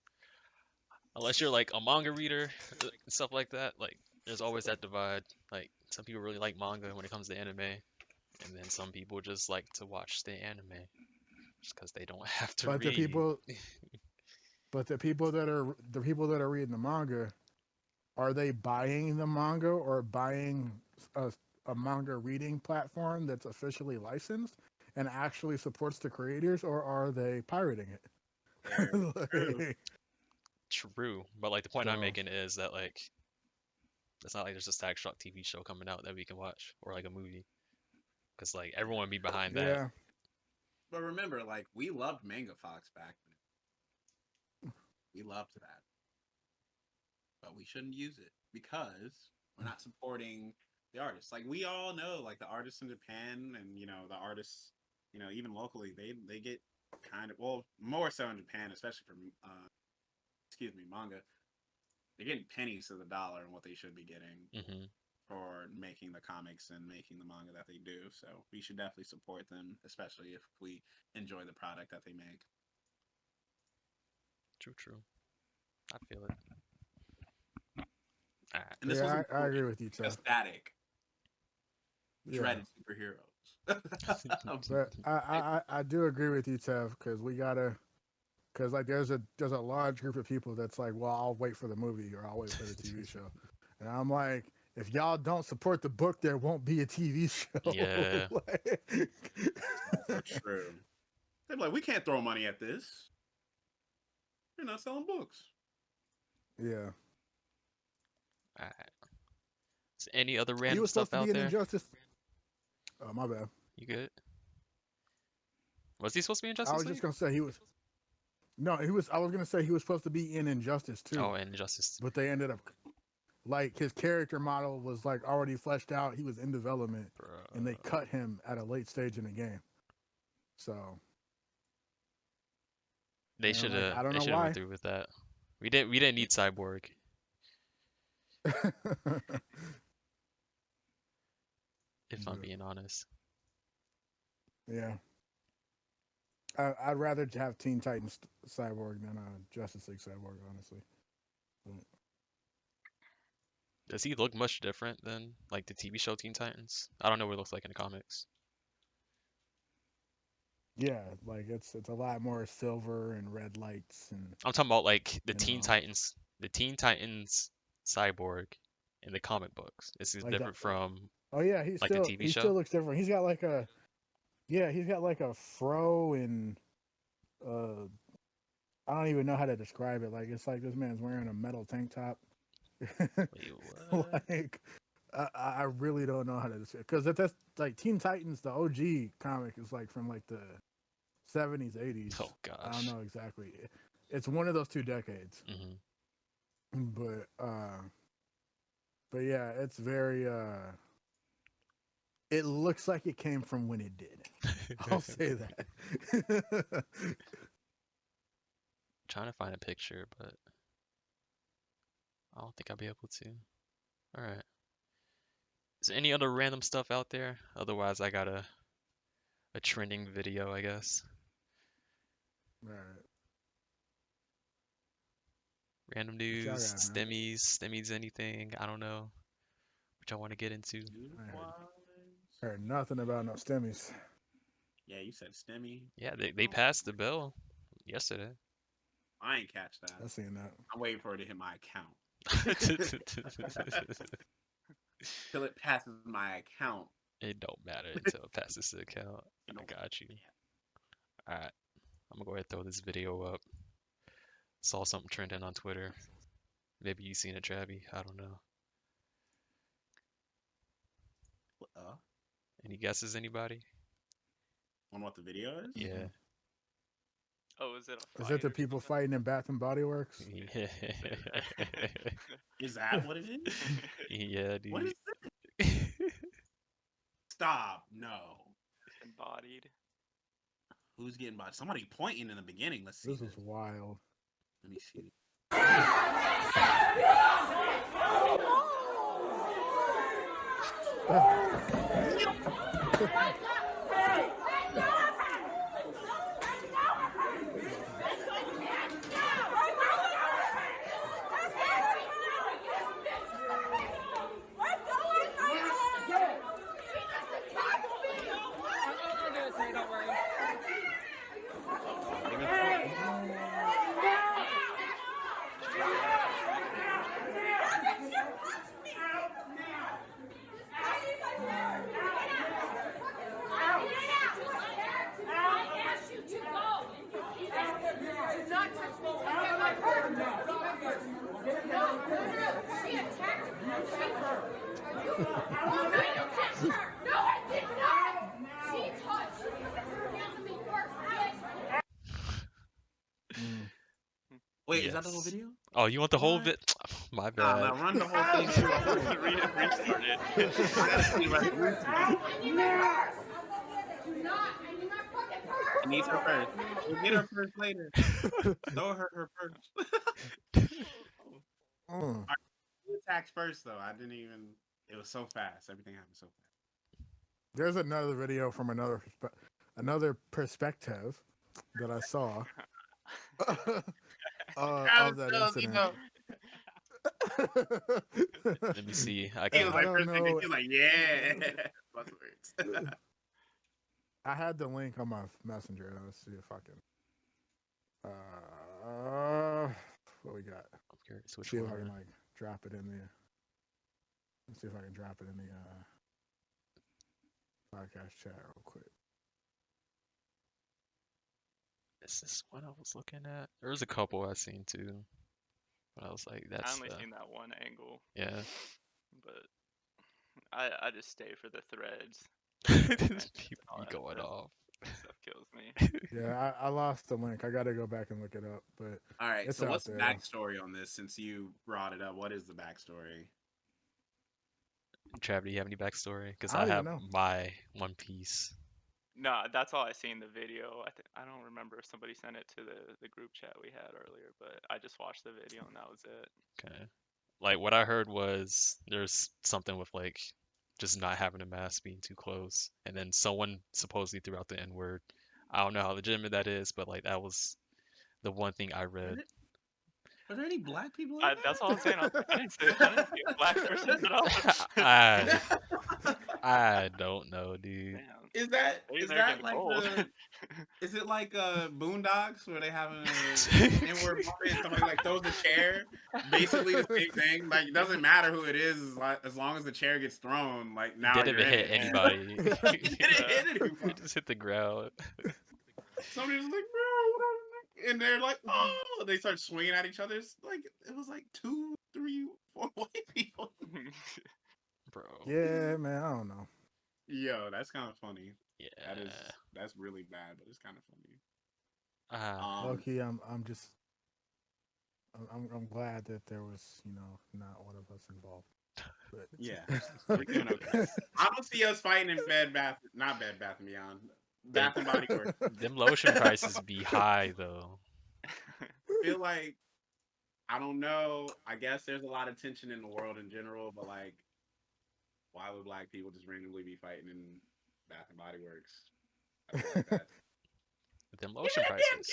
unless you're like a manga reader and stuff like that, like there's always that divide. Like some people really like manga when it comes to anime, and then some people just like to watch the anime just because they don't have to but the read. people but the people that are reading the manga, are they buying the manga or buying a, a manga reading platform that's officially licensed and actually supports the creators, or are they pirating Very true. it? True, but like the point I'm So making is that like it's not like there's a Static Shock TV show coming out that we can watch or like a movie because like everyone would be behind that. yeah, But remember, like we loved Manga Fox back then. We loved that, but we shouldn't use it because we're not supporting the artists. Like we all know, like the artists in Japan and the artists, even locally, they get kind of well more so in Japan, especially for manga. They're getting pennies to the dollar on what they should be getting Hmm. for making the comics and making the manga that they do. So we should definitely support them, especially if we enjoy the product that they make. True, true. I feel it. Alright. And this was yeah, I important agree with you, because Tough. Static Yeah, dreaded superheroes. but I do agree with you, Tev, because we gotta, because like there's a large group of people that's like, well, I'll wait for the movie or I'll wait for the TV show, and I'm like, if y'all don't support the book, there won't be a TV show. Yeah. Like- For true. They're like, we can't throw money at this. You're not selling books. yeah, Alright. Is any other he random was supposed stuff to be out an there? Injustice. Oh my bad. You good? Was he supposed to be in I Justice was just League? gonna say he was. No, he was. I was gonna say he was supposed to be in Injustice too, Oh, and Injustice. but they ended up like his character model was like already fleshed out. He was in development, and they Bruh. cut him at a late stage in the game. So They and should like have I don't they know should have went why. through with that. We didn't need Cyborg. If I'm But, being honest. yeah, I'd rather have Teen Titans Cyborg than Justice League Cyborg, honestly. But, Does he look much different than like the TV show Teen Titans? I don't know what it looks like in the comics. yeah, like it's a lot more silver and red lights and I'm talking about like you know The Teen Titans Cyborg in the comic books. This is like that. different from Oh yeah, like the TV he show. still looks different. He's got like a yeah, he's got like a fro and uh I don't even know how to describe it. Like it's like this man's wearing a metal tank top. Wait, what? Like I really don't know how to describe because that's like Teen Titans, the OG comic is like from like the 70s, 80s. Oh I don't gosh. know exactly. It's one of those two decades. Hmm. But yeah, it's very it looks like it came from when it did. I'll say that. Trying to find a picture, but I don't think I'll be able to. All right. Is there any other random stuff out there? Otherwise, I got a trending video, I guess. Right. Random What y'all news, got, man? stemmies, anything. I don't know. Which I want to get into. Heard nothing about no stemmies. Yeah, you said STEMI. Yeah, they passed the bill yesterday. I ain't catch that. I seen that. I'm waiting for it to hit my account. Till it passes my account. It don't matter until it passes the account. You know, I got you. All right, I'm gonna go ahead and throw this video up. Saw something trending on Twitter. Maybe you seen it, Travi. I don't know. Any guesses, anybody? On what the video is? Yeah. Oh, is it a Is fight it the or people something? fighting in Bath and Body Works? Yeah. Is that what it is? Yeah, What dude. is it? Stop. No. Embodied. Who's getting by? Somebody pointing in the beginning. Let's see. This is wild. Let me see. Wait, is that the whole Yes. video? Oh, you want the whole What? bit? My Nah, bad. nah, run the whole thing through. Read it, restart it. I gotta see right through. She needs her purse. We'll get her purse later. Throw her purse. Mm. Who attacks first though? I didn't even. It was so fast. Everything happened so fast. There's another video from another perspective that I saw of that incident. Let me see. I He can. was I like, don't first thing, he know. was like, yeah. Buzzwords. I had the link on my messenger. Let's see if I can. What we got? I'm curious which See if I one. can like drop it in the. Let's see if I can drop it in the podcast chat real quick. Is this one I was looking at? There was a couple I seen too. But I was like, I that's only seen that one angle, yeah. but I just stay for the threads. People be going off. Stuff kills me. Yeah, I lost the link. I got to go back and look it up, but All right, it's so out what's the there. Though. backstory on this? Since you brought it up, what is the backstory? Trav, do you have any backstory? Because I I don't even have know. my One Piece. No, that's all I seen in the video. I don't remember if somebody sent it to the group chat we had earlier, but I just watched the video and that was it. Okay. Like what I heard was there's something with like just not having a mask being too close, and then someone supposedly threw out the N word. I don't know how legitimate that is, but like that was the one thing I read. Were there any black people in That's there? all I'm saying. I didn't see a black person at all. I I don't know, dude. Damn. Is that Maybe is they're that getting like bold. is it like Boondocks where they have an N-word moment and somebody like throws a chair? Basically the same thing. Like it doesn't matter who it is, like, as long as the chair gets thrown. Like now Didn't you're even in hit it. anybody. Didn't hit He anyone. just hit the ground. Somebody's like, bro, what are-" and they're like, oh, they start swinging at each other. It's like it was like 2, 3, 4 white people. Bro. Yeah, man, I don't know. Yo, that's kind of funny. Yeah. That's really bad, but it's kind of funny. Low-key, I'm glad that there was, not one of us involved. But Yeah, we're doing okay. I don't see us fighting in not Bed Bath and Beyond, Bath and Body Works. Them lotion prices be high though. I feel like I don't know. I guess there's a lot of tension in the world in general, but like, why would black people just randomly be fighting in Bath and Body Works? I feel like that. Them Give me lotion that prices.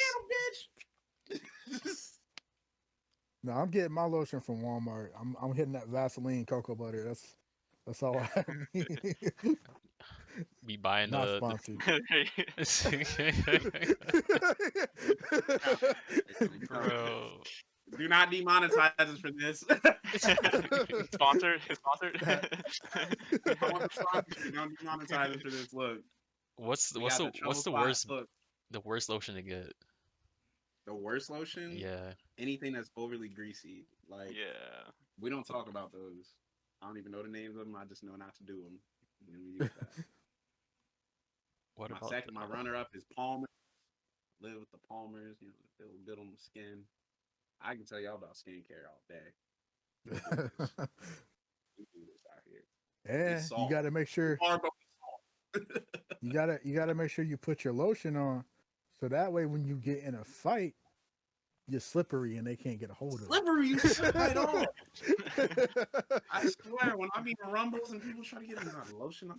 damn candle, bitch. no, I'm getting my lotion from Walmart. I'm hitting that Vaseline cocoa butter. That's all I need. Be buying Not the sponsored. bro. Do not demonetize us for this. Sponsored. I want the sponsorship. Don't demonetize us for this. Look, What's we got the trouble spot. Look, the worst lotion to get? the worst lotion. Yeah. Anything that's overly greasy. Like Yeah. we don't talk about those. I don't even know the names of them. I just know not to do them. And then we use that. What my about second, my runner up is Palmer. Live with the Palmers. You know, they feel good on the skin. I can tell y'all about skincare all day. We do this out here. Yeah, It's you salt. got to make sure Hard, but it's salt. you got to make sure you put your lotion on, so that way when you get in a fight, you're slippery and they can't get a hold of you. Slippery, you slip right on. I swear, when I'm eating rumbles and people try to get me my lotion,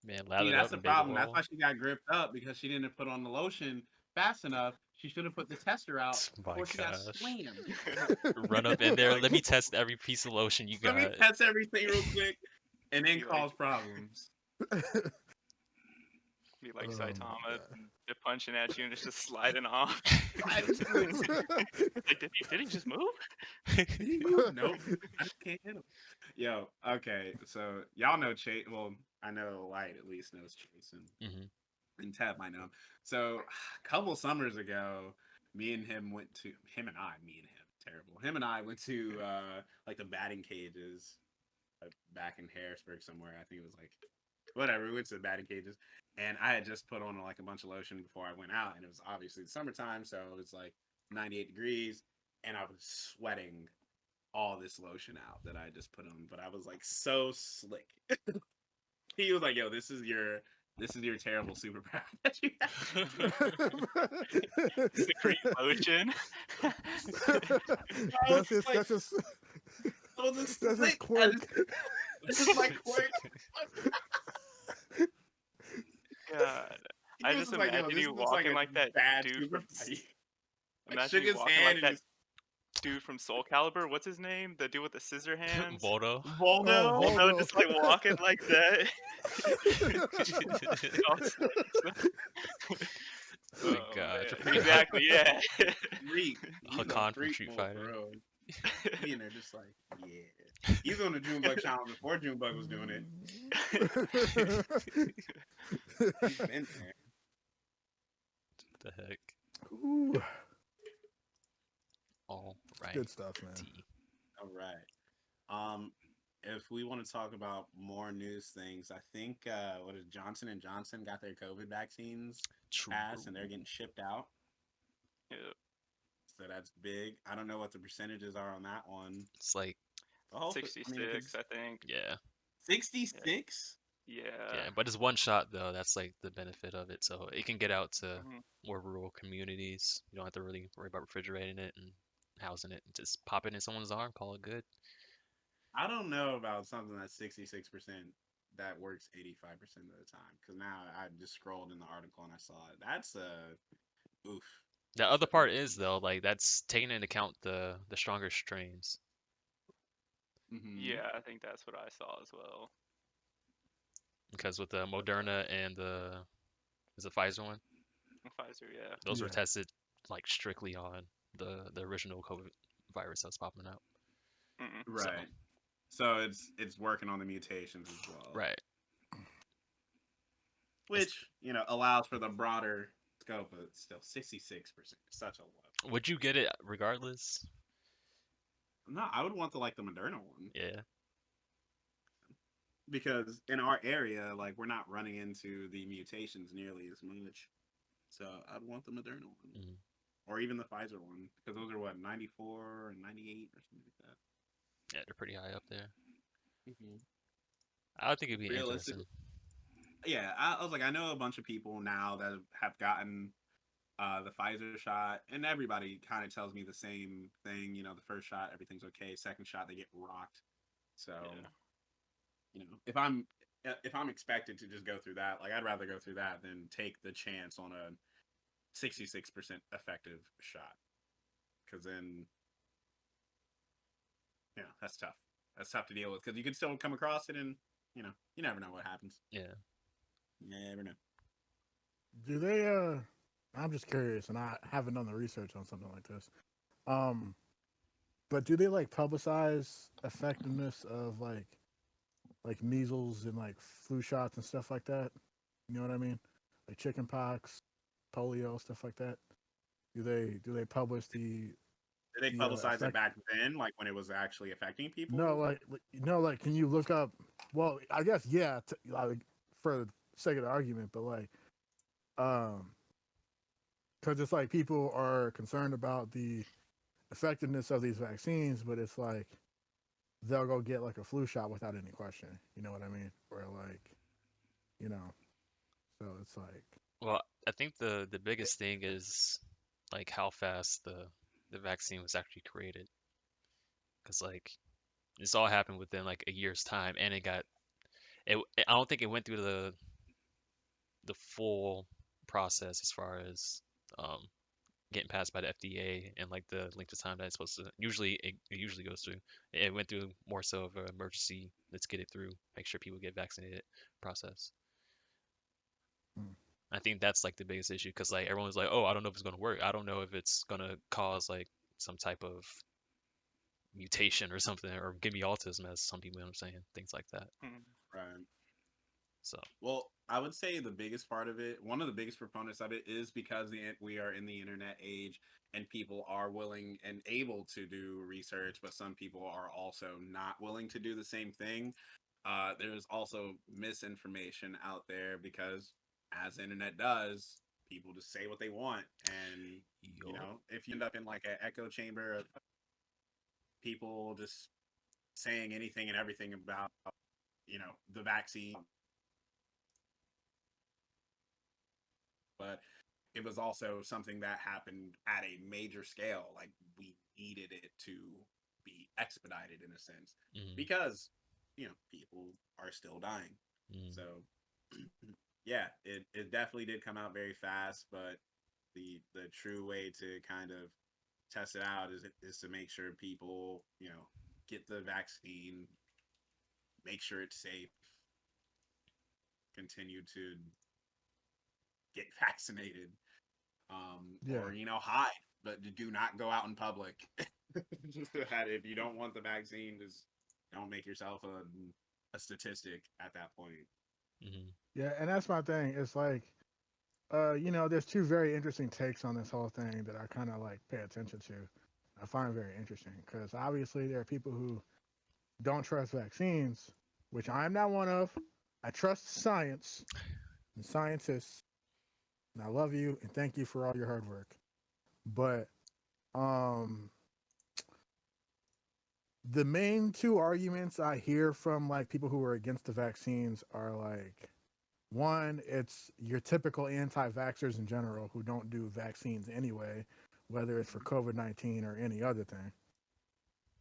Man, see, lather that's up the and big problem. That's oil. why she got gripped up because she didn't put on the lotion fast enough. She should have put the tester out My before she got gosh. slammed. Run up in there. Let me test every piece of lotion you Let me got. test everything real quick and then Be like- cause problems. Be like Oh my Saitama, God. they're punching at you and it's just sliding off. Did Like, did he just move? he move? Nope. I just can't hit him. Yo, okay, so y'all know Chase. Well, I know Light at least knows Chase, and Tab might know him. So a couple summers ago, me and him went to him and I went to like the batting cages back in Harrisburg somewhere. I think it was like whatever. We went to the batting cages, and I had just put on like a bunch of lotion before I went out, and it was obviously the summertime, so it was like 98 degrees, and I was sweating all this lotion out that I just put on, but I was like so slick. He was like, "Yo, this is your terrible superpower that you have." It's the green lotion. That's his like- that's his I was just that's his slick. quirk. This is my quirk. God. I He was just like, "Yo, imagine this you looks walking a like that bad dude from superpower." I Imagine shook you his walking hand like and that just dude from Soul Calibur. What's his name? The dude with the scissor hands. Voldo. Voldo. Oh, Voldo Voldo. just like walking like that. Oh my Oh, gosh. man. Exactly, yeah. Freak. He's a Hakan from freak, Street for Fighter. real. He in there just like, yeah. He's on the Junebug challenge before Junebug was doing it. He's been there. The heck. Ooh, All right. good stuff, man. All right. if we want to talk about more news things, I think what is Johnson and Johnson got their COVID vaccines True. passed and they're getting shipped out. Yeah. So that's big. I don't know what the percentages are on that one. It's like, But hopefully, I mean, if 66, it's I think. yeah, 66, yeah, Yeah. but it's one shot though. That's like the benefit of it. So it can get out to Mhm. more rural communities. You don't have to really worry about refrigerating it and housing it. Just pop it in someone's arm, call it good. I don't know about something that's 66% that works 85% of the time. Because now I just scrolled in the article and I saw it. That's a oof. The That's other a part oof. is though, like that's taking into account the stronger strains. Mm-hmm. Yeah, I think that's what I saw as well. Because with the But Moderna and the is the Pfizer one, Pfizer, yeah. those were Yeah. tested like strictly on the original COVID virus that's popping out. Mm-mm. So right. So it's working on the mutations as well, right, it's, which allows for the broader scope. But still, 66%, such a low. would you get it regardless? No, I would want the Moderna one Yeah. because in our area, like we're not running into the mutations nearly as much. So I'd want the Moderna one. Mhm. Or even the Pfizer one, because those are what 94 and 98 or something like that. Yeah, they're pretty high up there. Mm-hmm. I would think it'd be Realistically, interesting. yeah, I was like, I know a bunch of people now that have gotten the Pfizer shot, and everybody kind of tells me the same thing. The first shot, everything's okay. Second shot, they get rocked. So, Yeah. if I'm expected to just go through that, like I'd rather go through that than take the chance on a 66% effective shot, because then that's tough. That's tough to deal with because you can still come across it, and you never know what happens. Yeah. You never know. Do they? I'm just curious, and I haven't done the research on something like this. Um, but do they like publicize effectiveness of like measles and like flu shots and stuff like that? You know what I mean? Like chicken pox, polio, stuff like that. Do they publish Did they the publicize it effect? back then, like when it was actually affecting No, people? like can you look up? Well, I guess yeah, like for the sake of the argument, but like um, because it's like people are concerned about the effectiveness of these vaccines, but it's like they'll go get like a flu shot without any question. You know what I mean? Or like, you know, so it's like, Well, I think the biggest thing is like how fast the vaccine was actually created. Because like this all happened within like a year's time, and it. I don't think it went through the full process as far as um getting passed by the FDA and like the length of time that it's supposed to. Usually it usually goes through. It went through more so of an emergency. Let's get it through. Make sure people get vaccinated process. hmm, I think that's like the biggest issue because like everyone's like, oh, I don't know if it's gonna work. I don't know if it's gonna cause like some type of mutation or something or give me autism as some people, saying things like that. Mhm. Right. So Well, I would say the biggest part of it, one of the biggest proponents of it, is because we are in the internet age and people are willing and able to do research, but some people are also not willing to do the same thing. There's also misinformation out there because, as the internet does, people just say what they want, and yup. if you end up in like an echo chamber of people just saying anything and everything about the vaccine, but it was also something that happened at a major scale. Like we needed it to be expedited in a sense Mm, because people are still dying. mm, So yeah, it definitely did come out very fast, but the true way to kind of test it out is to make sure people get the vaccine, make sure it's safe, continue to get vaccinated, yeah, or hide, but do not go out in public. Just that if you don't want the vaccine, just don't make yourself a statistic at that point. mm, yeah, and that's my thing. It's like, there's two very interesting takes on this whole thing that I kind of like pay attention to. I find very interesting because obviously there are people who don't trust vaccines, which I am not one of. I trust science and scientists, and I love you and thank you for all your hard work. But um, the main two arguments I hear from like people who are against the vaccines are like one, it's your typical anti-vaxxers in general who don't do vaccines anyway, whether it's for COVID-19 or any other thing.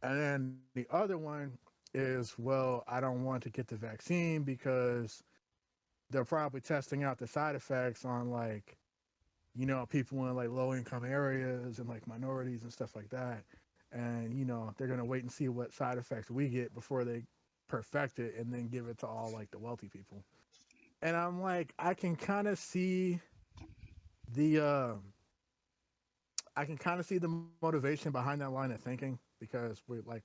And then the other one is, well, I don't want to get the vaccine because they're probably testing out the side effects on like, people in like low income areas and like minorities and stuff like that. And, they're going to wait and see what side effects we get before they perfect it and then give it to all like the wealthy people. And I'm like, the I can kind of see the motivation behind that line of thinking because we're like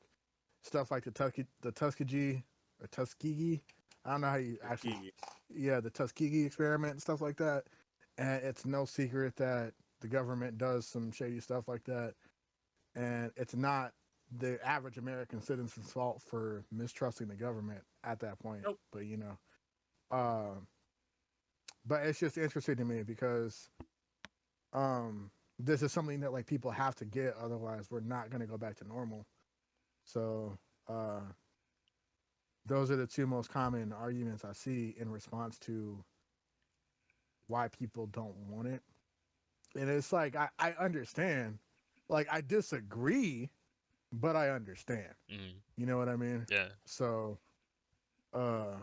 stuff like the Tuskegee or Tuskegee. I don't know how you actually, Tuskegee. yeah, the Tuskegee experiment and stuff like that. And it's no secret that the government does some shady stuff like that, and it's not the average American citizen's fault for mistrusting the government at that point. Nope. But uh, but it's just interesting to me because this is something that like people have to get, otherwise we're not going to go back to normal. So uh, those are the two most common arguments I see in response to why people don't want it. And it's like I understand, like I disagree, but I understand. Mm, You know what I mean? yeah. So uh,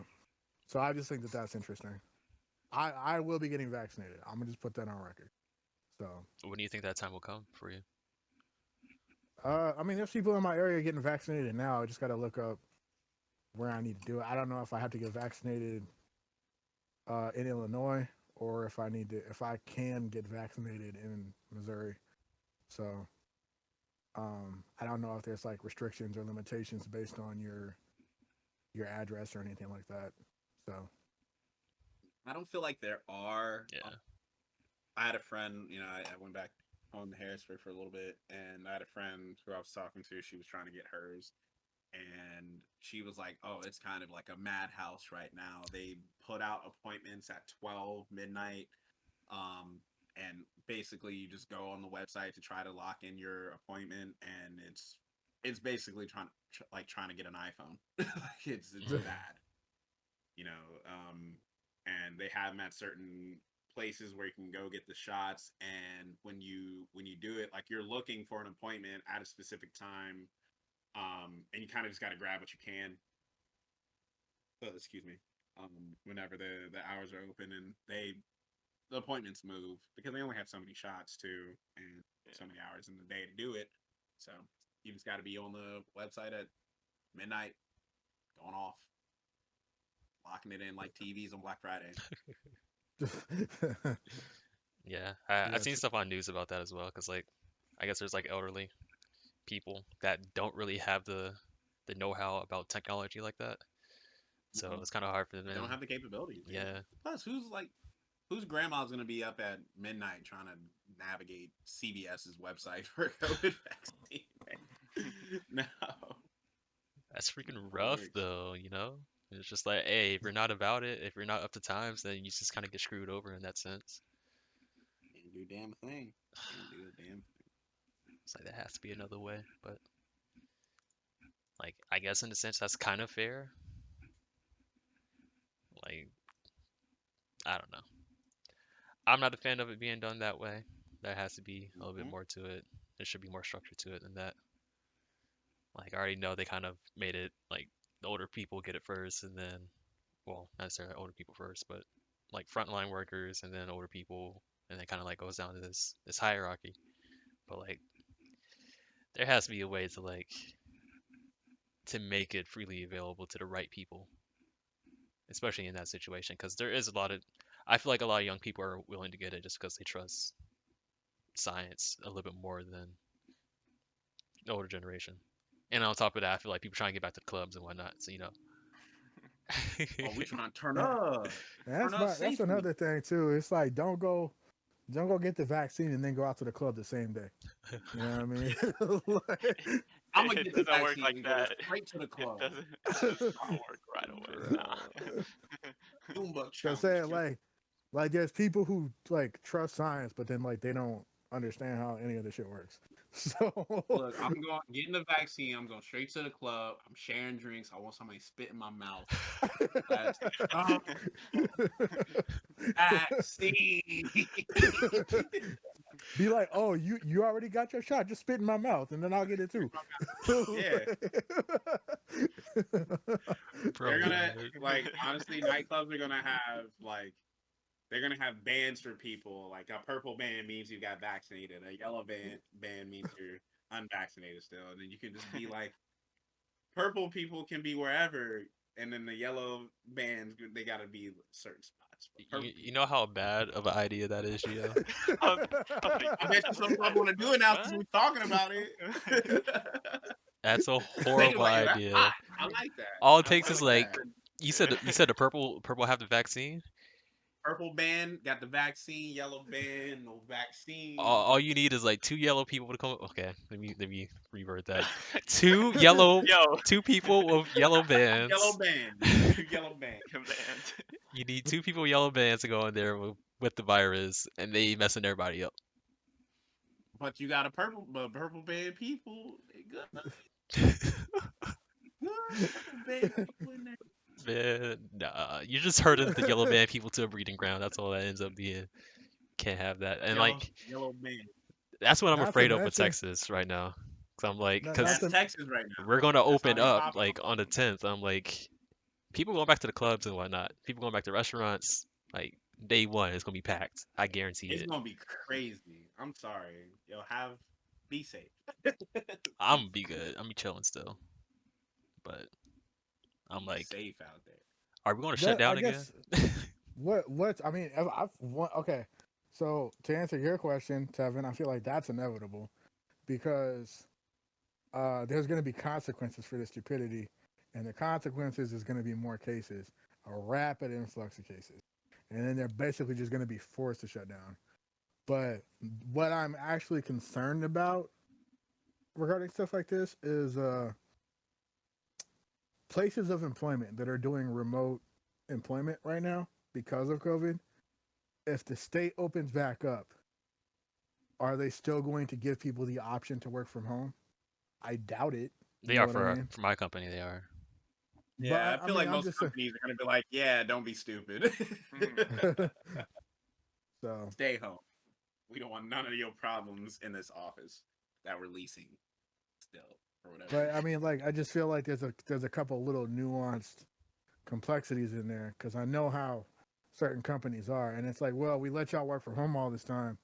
so I just think that that's interesting. I will be getting vaccinated. I'm gonna just put that on record. So When do you think that time will come for you? I mean, there's people in my area getting vaccinated now. I just got to look up where I need to do it. I don't know if I have to get vaccinated in Illinois or if I can get vaccinated in Missouri. So I don't know if there's like restrictions or limitations based on your address or anything like that. So I don't feel like there are. Yeah. I had a friend, I went back home to Harrisburg for a little bit, and I had a friend who I was talking to. She was trying to get hers, and she was like, "Oh, it's kind of like a madhouse right now. They put out appointments at 12 midnight, and basically you just go on the website to try to lock in your appointment, and it's basically trying to get an iPhone. Like it's bad, you know. And they have them at certain places where you can go get the shots, and when you do it, like you're looking for an appointment at a specific time, and you kind of just got to grab what you can. Excuse me. Whenever the hours are open, and the appointments move because they only have so many shots too, and so many hours in the day to do it. So you just got to be on the website at midnight, going off, locking it in like TVs on Black Friday. Yeah. yeah, I've seen stuff on news about that as well, because like I guess there's like elderly people that don't really have the know-how about technology like that. So Mhm. it's kind of hard for They don't them. have the capabilities. Yeah. Plus, whose grandma's gonna be up at midnight trying to navigate CVS's website for a COVID vaccine? No. That's freaking Not how it rough works. though, you know? It's just like, hey, if you're not about it, if you're not up to times, then you just kind of get screwed over in that sense. Can't do a damn thing. Can't do a damn thing. It's like there has to be another way, but like I guess in a sense that's kind of fair. Like I don't know. I'm not a fan of it being done that way. There has to be a little bit Mhm. more to it. There should be more structure to it than that. Like I already know they kind of made it like the older people get it first, and then, well, not necessarily older people first, but like frontline workers, and then older people, and then kind of like goes down to this hierarchy. But like there has to be a way to like to make it freely available to the right people, especially in that situation, because there is a lot of I feel like a lot of young people are willing to get it just because they trust science a little bit more than the older generation. And on top of that, I feel like people trying to get back to the clubs and whatnot. So Oh, we trying to turn and up. Turn up that's safely. another thing too. It's like don't go get the vaccine and then go out to the club the same day. You know what I mean? Like, I'm gonna It get the doesn't work vaccine like and go that. straight to the It club. does not work right away. Nah. Zumba Cause challenge. saying like there's people who like trust science, but then like they don't understand how any of this shit works. So Look, I'm going getting the vaccine. I'm going straight to the club. I'm sharing drinks. I want somebody spit in my mouth. That's vaccine. be like, oh, you already got your shot. Just spit in my mouth, and then I'll get it too. Yeah. Bro, They're gonna honestly, nightclubs are gonna have they're gonna have bands for people. Like a purple band means you got vaccinated. A yellow band means you're unvaccinated still. And then you can just be like, purple people can be wherever, and then the yellow bands they gotta be certain spots. you know how bad of an idea that is, Gio? I'm like, I bet you some clubs want to do it now because we're talking about it. That's a They horrible like, that's hot. idea. I like that. All it I takes is like like that. you said the purple have the vaccine. Purple band got the vaccine. Yellow band, no vaccine. All you need is like two yellow people to come. Okay, let me revert that. Yo, Two people with yellow bands. Yellow band. Yellow band. command. You need two people with yellow bands to go in there with the virus, and they messing everybody up. But you got purple band people. They good. Good purple band people in there. Man, nah, you're just hurting the yellow band people to a breeding ground. That's all that ends up being. Can't have that. And like Yellow band. that's what I'm Not to afraid of with mention, Texas right now. Cause I'm like, not, cause not That's to, Texas right now. we're gonna That's open how hip up hop. like on the 10th. I'm like, people going back to the clubs and whatnot. People going back to restaurants. Like day one, it's gonna be packed. I guarantee It's it. gonna be crazy. I'm sorry. Be safe. I'm gonna be good. I'm be chilling still. But I'm Be like, safe out there. are we gonna shut I down again? guess what I mean, okay. So to answer your question, Tevin, I feel like that's inevitable because there's going to be consequences for this stupidity, and the consequences is going to be more cases, a rapid influx of cases, and then they're basically just going to be forced to shut down. But what I'm actually concerned about regarding stuff like this is places of employment that are doing remote employment right now because of COVID. If the state opens back up, are they still going to give people the option to work from home? I doubt it. You They know are what I mean? for my company. They are. But Yeah, I I feel mean, like I'm most just companies are gonna be like, "Yeah, don't be stupid. so. Stay home. We don't want none of your problems in this office that we're leasing still or whatever." But I mean, like, I just feel like there's a couple little nuanced complexities in there because I know how certain companies are, and it's like, well, we let y'all work from home all this time,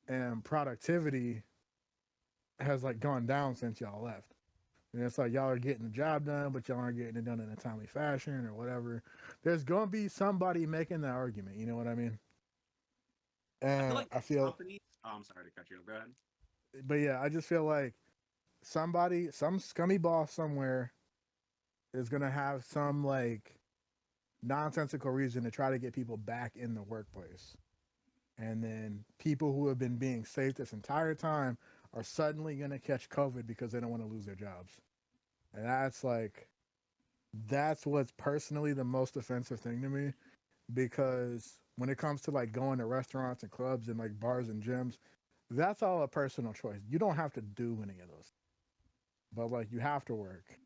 and productivity has like gone down since y'all left. And it's like y'all are getting the job done, but y'all aren't getting it done in a timely fashion or whatever. There's gonna be somebody making that argument. You know what I mean? I feel And like I feel, companies. Oh, I'm sorry to cut you off. Go ahead. but yeah, I just feel like some scummy boss somewhere is gonna have some like nonsensical reason to try to get people back in the workplace. And then people who have been being safe this entire time are suddenly going to catch COVID because they don't want to lose their jobs. And that's what's personally the most offensive thing to me because when it comes to like going to restaurants and clubs and like bars and gyms, that's all a personal choice. You don't have to do any of those. But like you have to work.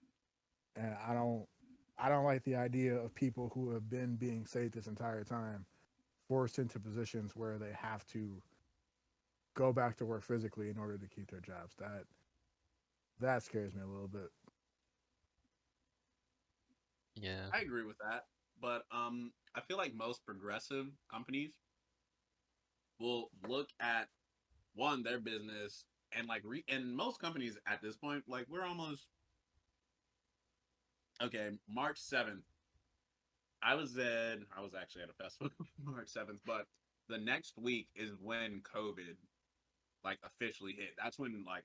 And I don't like the idea of people who have been being safe this entire time forced into positions where they have to go back to work physically in order to keep their jobs. That scares me a little bit. Yeah. I agree with that, but I feel like most progressive companies will look at one their business and and most companies at this point, like we're almost okay. March 7th, I was actually at a festival March 7th, but the next week is when COVID like officially hit. That's when like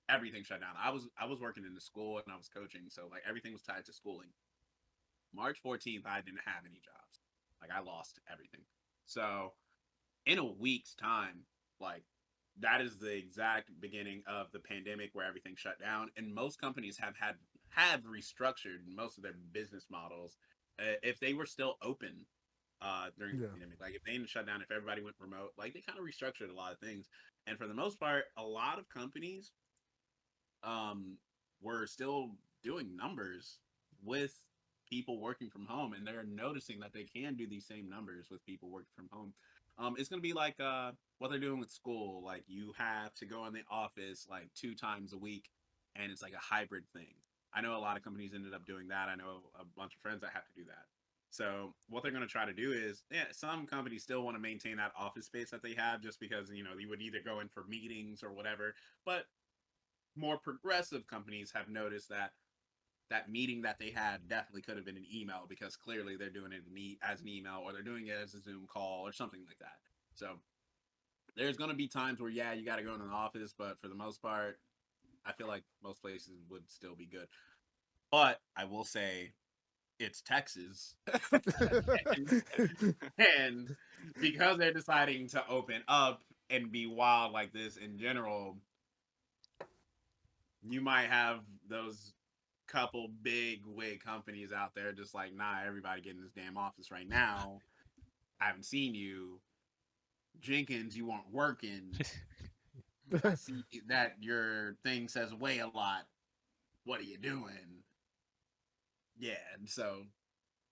everything shut down. I was working in the school and I was coaching, so like everything was tied to schooling. March 14th, I didn't have any jobs. Like I lost everything. So in a week's time, like that is the exact beginning of the pandemic where everything shut down, and most companies have restructured most of their business models. If they were still open during the Yeah. pandemic, like if they didn't shut down, if everybody went remote, like they kind of restructured a lot of things. And for the most part, a lot of companies um, were still doing numbers with people working from home, and they're noticing that they can do these same numbers with people working from home. It's gonna be like what they're doing with school. Like you have to go in the office like 2 times a week, and it's like a hybrid thing. I know a lot of companies ended up doing that. I know a bunch of friends that have to do that. So what they're going to try to do is, yeah, some companies still want to maintain that office space that they have, just because you would either go in for meetings or whatever. But more progressive companies have noticed that that meeting that they had definitely could have been an email, because clearly they're doing it as an email, or they're doing it as a Zoom call or something like that. So there's going to be times where, yeah, you got to go in an office, but for the most part, I feel like most places would still be good. But I will say it's Texas. and, and because they're deciding to open up and be wild like this in general, you might have those couple big wig companies out there just like, nah, everybody get in this damn office right now. I haven't seen you. Jenkins, you weren't working. I see that your thing says weigh a lot. What are you doing? Yeah, and so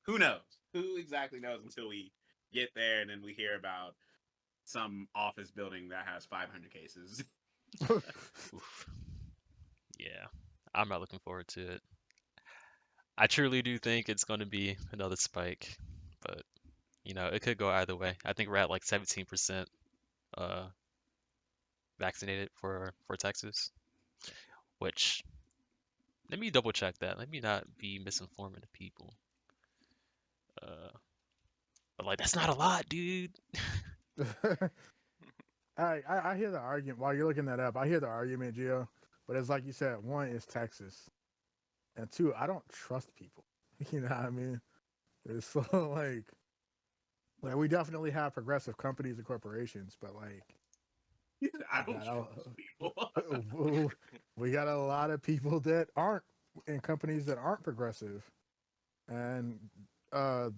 who knows? Who exactly knows until we get there and then we hear about some office building that has 500 cases. Oof. Yeah, I'm not looking forward to it. I truly do think it's going to be another spike, but it could go either way. I think we're at like 17% uh vaccinated for Texas, which let me double check that. Let me not be misinforming the people. Uh, but like that's not a lot, dude. I hear the argument while you're looking that up. I hear the argument, Gio, but it's like you said. One is Texas, and two, I don't trust people. You know what I mean? It's so like we definitely have progressive companies and corporations, but like I we don't got trust people. we got a lot of people that aren't in companies that aren't progressive, and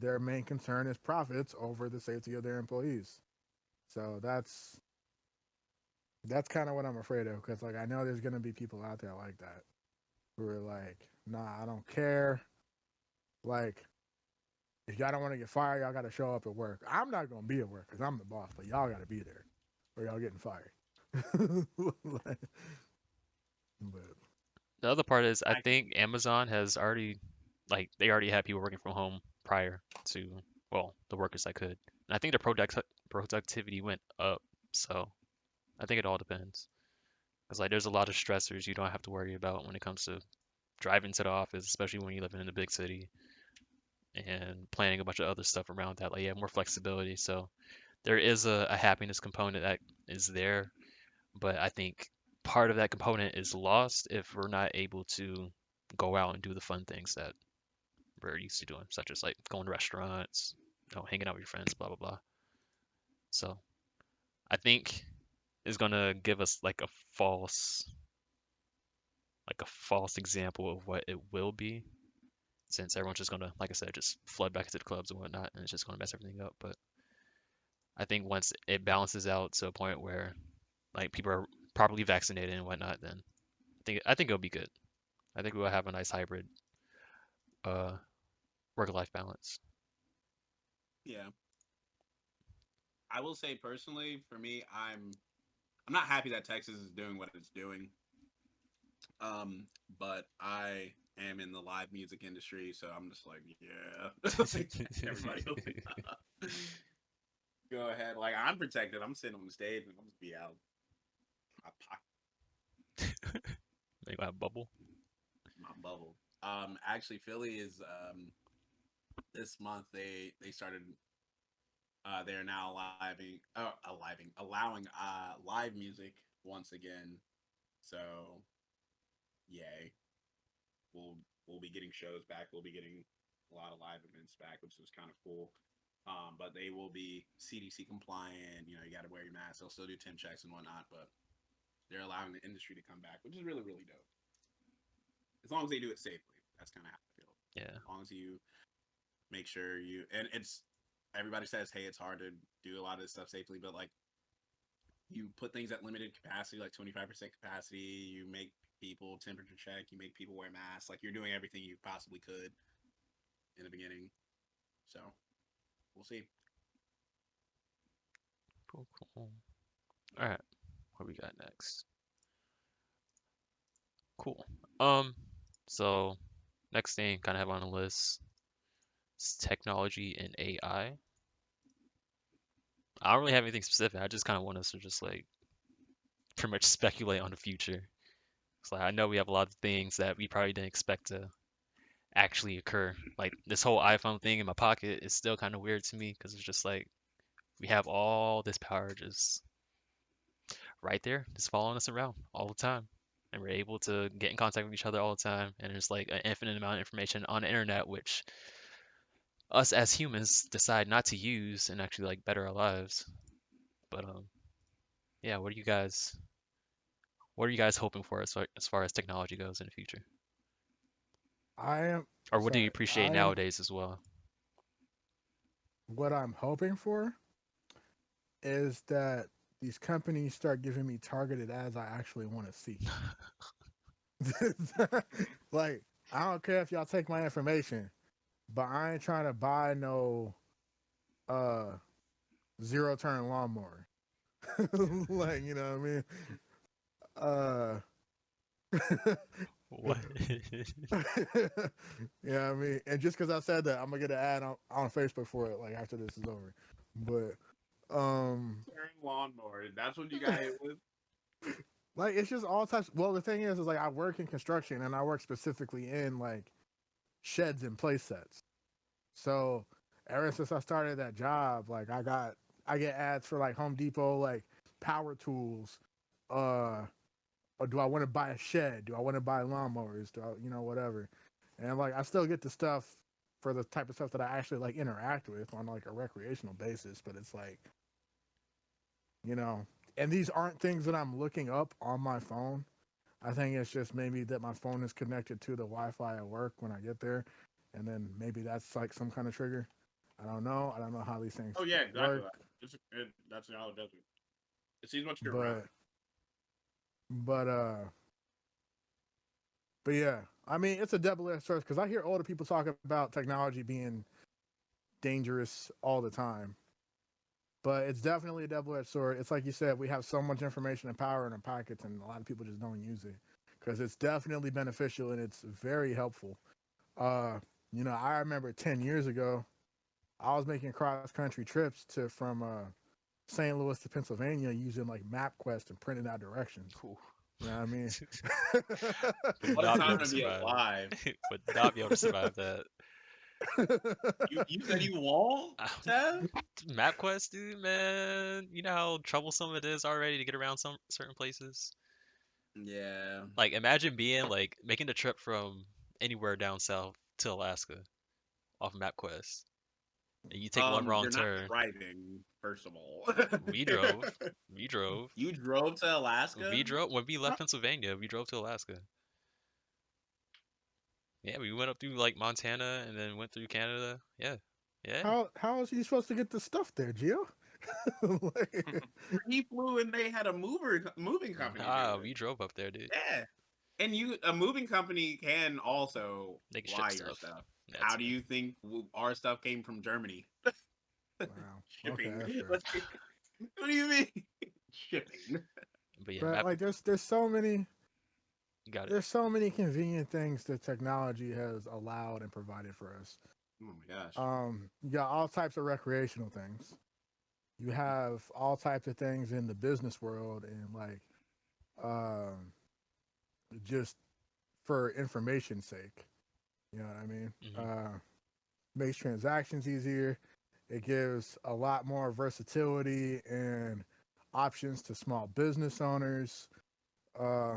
their main concern is profits over the safety of their employees. So that's kind of what I'm afraid of, because like I know there's gonna be people out there like that who are like, nah, I don't care. Like, if y'all don't want to get fired, y'all got to show up at work. I'm not gonna be at work because I'm the boss, but y'all got to be there, or y'all getting fired. Like, but The other part is I I can, think Amazon has already like they already had people working from home prior to well the workers that could. And I think the productivity went up, so I think it all depends. Because like there's a lot of stressors you don't have to worry about when it comes to driving to the office, especially when you live in a big city and planning a bunch of other stuff around that. Like you have more flexibility, so there is a happiness component that is there, but I think part of that component is lost if we're not able to go out and do the fun things that we're used to doing, such as like going to restaurants, hanging out with your friends, blah blah blah. So I think it's gonna give us like a false example of what it will be, since everyone's just gonna, like I said, just flood back into the clubs and whatnot, and it's just gonna mess everything up. But I think once it balances out to a point where like people are properly vaccinated and whatnot, then I think it'll be good. I think we'll have a nice hybrid uh work-life balance. yeah. I will say personally, for me, I'm not happy that Texas is doing what it's doing. Um, but I am in the live music industry, so I'm just like, yeah, like, everybody open up. Go ahead. Like I'm protected. I'm sitting on the stage and I'm just be out my pocket, Make that bubble. my bubble. Actually, Philly is this month they started. They're now allowing live music once again. So, yay! We'll we'll be getting shows back. We'll be getting a lot of live events back, which is kind of cool. But they will be CDC compliant. You got to wear your mask. They'll still do temp checks and whatnot, but they're allowing the industry to come back, which is really, really dope. As long as they do it safely, that's kind of how I feel. Yeah. As long as you make sure and it's everybody says, hey, it's hard to do a lot of this stuff safely, but like you put things at limited capacity, like 25% capacity. You make people temperature check. You make people wear masks. Like you're doing everything you possibly could in the beginning. So we'll see. Cool. All right. What we got next? Cool. So next thing kind of have on the list is technology and AI. I don't really have anything specific. I just kind of want us to just like pretty much speculate on the future. It's like I know we have a lot of things that we probably didn't expect to actually occur. Like this whole iPhone thing in my pocket is still kind of weird to me because it's just like we have all this power just right there, just following us around all the time. And we're able to get in contact with each other all the time. And there's like an infinite amount of information on the internet, which us as humans decide not to use and actually like better our lives. But yeah, what are you guys hoping for as far as technology goes in the future? I am Or what do you sorry. appreciate nowadays as well? What I'm hoping for is that these companies start giving me targeted ads I actually want to see. Like, I don't care if y'all take my information, but I ain't trying to buy no uh zero turn lawnmower. Like, you know what I mean? What? Yeah, I mean, and just because I said that, I'm gonna get an ad on Facebook for it, like after this is over. But Turn lawnmower. That's what you got hit with. like it's just all types. Well, the thing is like I work in construction and I work specifically in like sheds and play sets. So ever since I started that job, like I get ads for like Home Depot, like power tools, or do I want to buy a shed? Do I want to buy lawnmowers? Do I, whatever. And like I still get the stuff for the type of stuff that I actually like interact with on like a recreational basis, but it's like, you know, and these aren't things that I'm looking up on my phone. I think it's just maybe that my phone is connected to the Wi-Fi at work when I get there, and then maybe that's like some kind of trigger. I don't know. I don't know how these things Oh yeah, exactly. work, That's how it does it. It sees what you're around. but but uh but yeah, I mean it's a double-edged sword because I hear older people talk about technology being dangerous all the time, but it's definitely a double-edged sword. It's like you said, we have so much information and power in our pockets, and a lot of people just don't use it because it's definitely beneficial and it's very helpful. Uh, I remember 10 years ago, I was making cross-country trips from St. Louis to Pennsylvania using like MapQuest and printing out directions. Ooh. You know what I mean? Would What a not be time able to to be survive. alive. Would not be able to survive that. You said you won't, Tev? MapQuest, dude, man. You know how troublesome it is already to get around some certain places. Yeah. Like, imagine being like making the trip from anywhere down south to Alaska off of MapQuest, and you take one wrong You're not turn. driving, first of all. We drove. We drove. You drove to Alaska? We drove when we left Pennsylvania. We drove to Alaska. Yeah, we went up through like Montana and then went through Canada. Yeah, yeah. How is he supposed to get the stuff there, Gio? Like, He flew and they had a moving company Ah, do it. we drove up there, dude. Yeah. And a moving company can also They can fly ship your stuff. stuff. That's How do you think our stuff came from Germany? wow. Okay, Shipping. that's fair. What do you mean? Shipping. But yeah, But map. like, there's so many You got it. there's so many convenient things that technology has allowed and provided for us. Oh my gosh. You got all types of recreational things. You have all types of things in the business world and like um, just for information's sake. You know what I mean? Hmm. Makes transactions easier. It gives a lot more versatility and options to small business owners. Uh,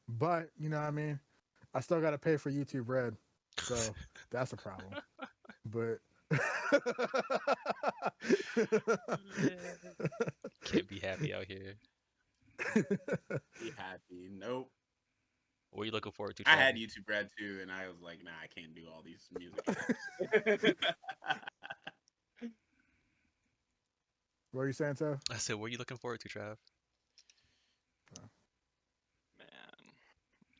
but you know what I mean? I still got to pay for YouTube Red. So that's a problem. But Man, can't be happy out here. Be happy. Nope. What are you looking forward to, I had Travis? YouTube Red too, and I was like, nah, I can't do all these music apps. what are you saying, Tev? I said, what are you looking forward to, Trav? Man,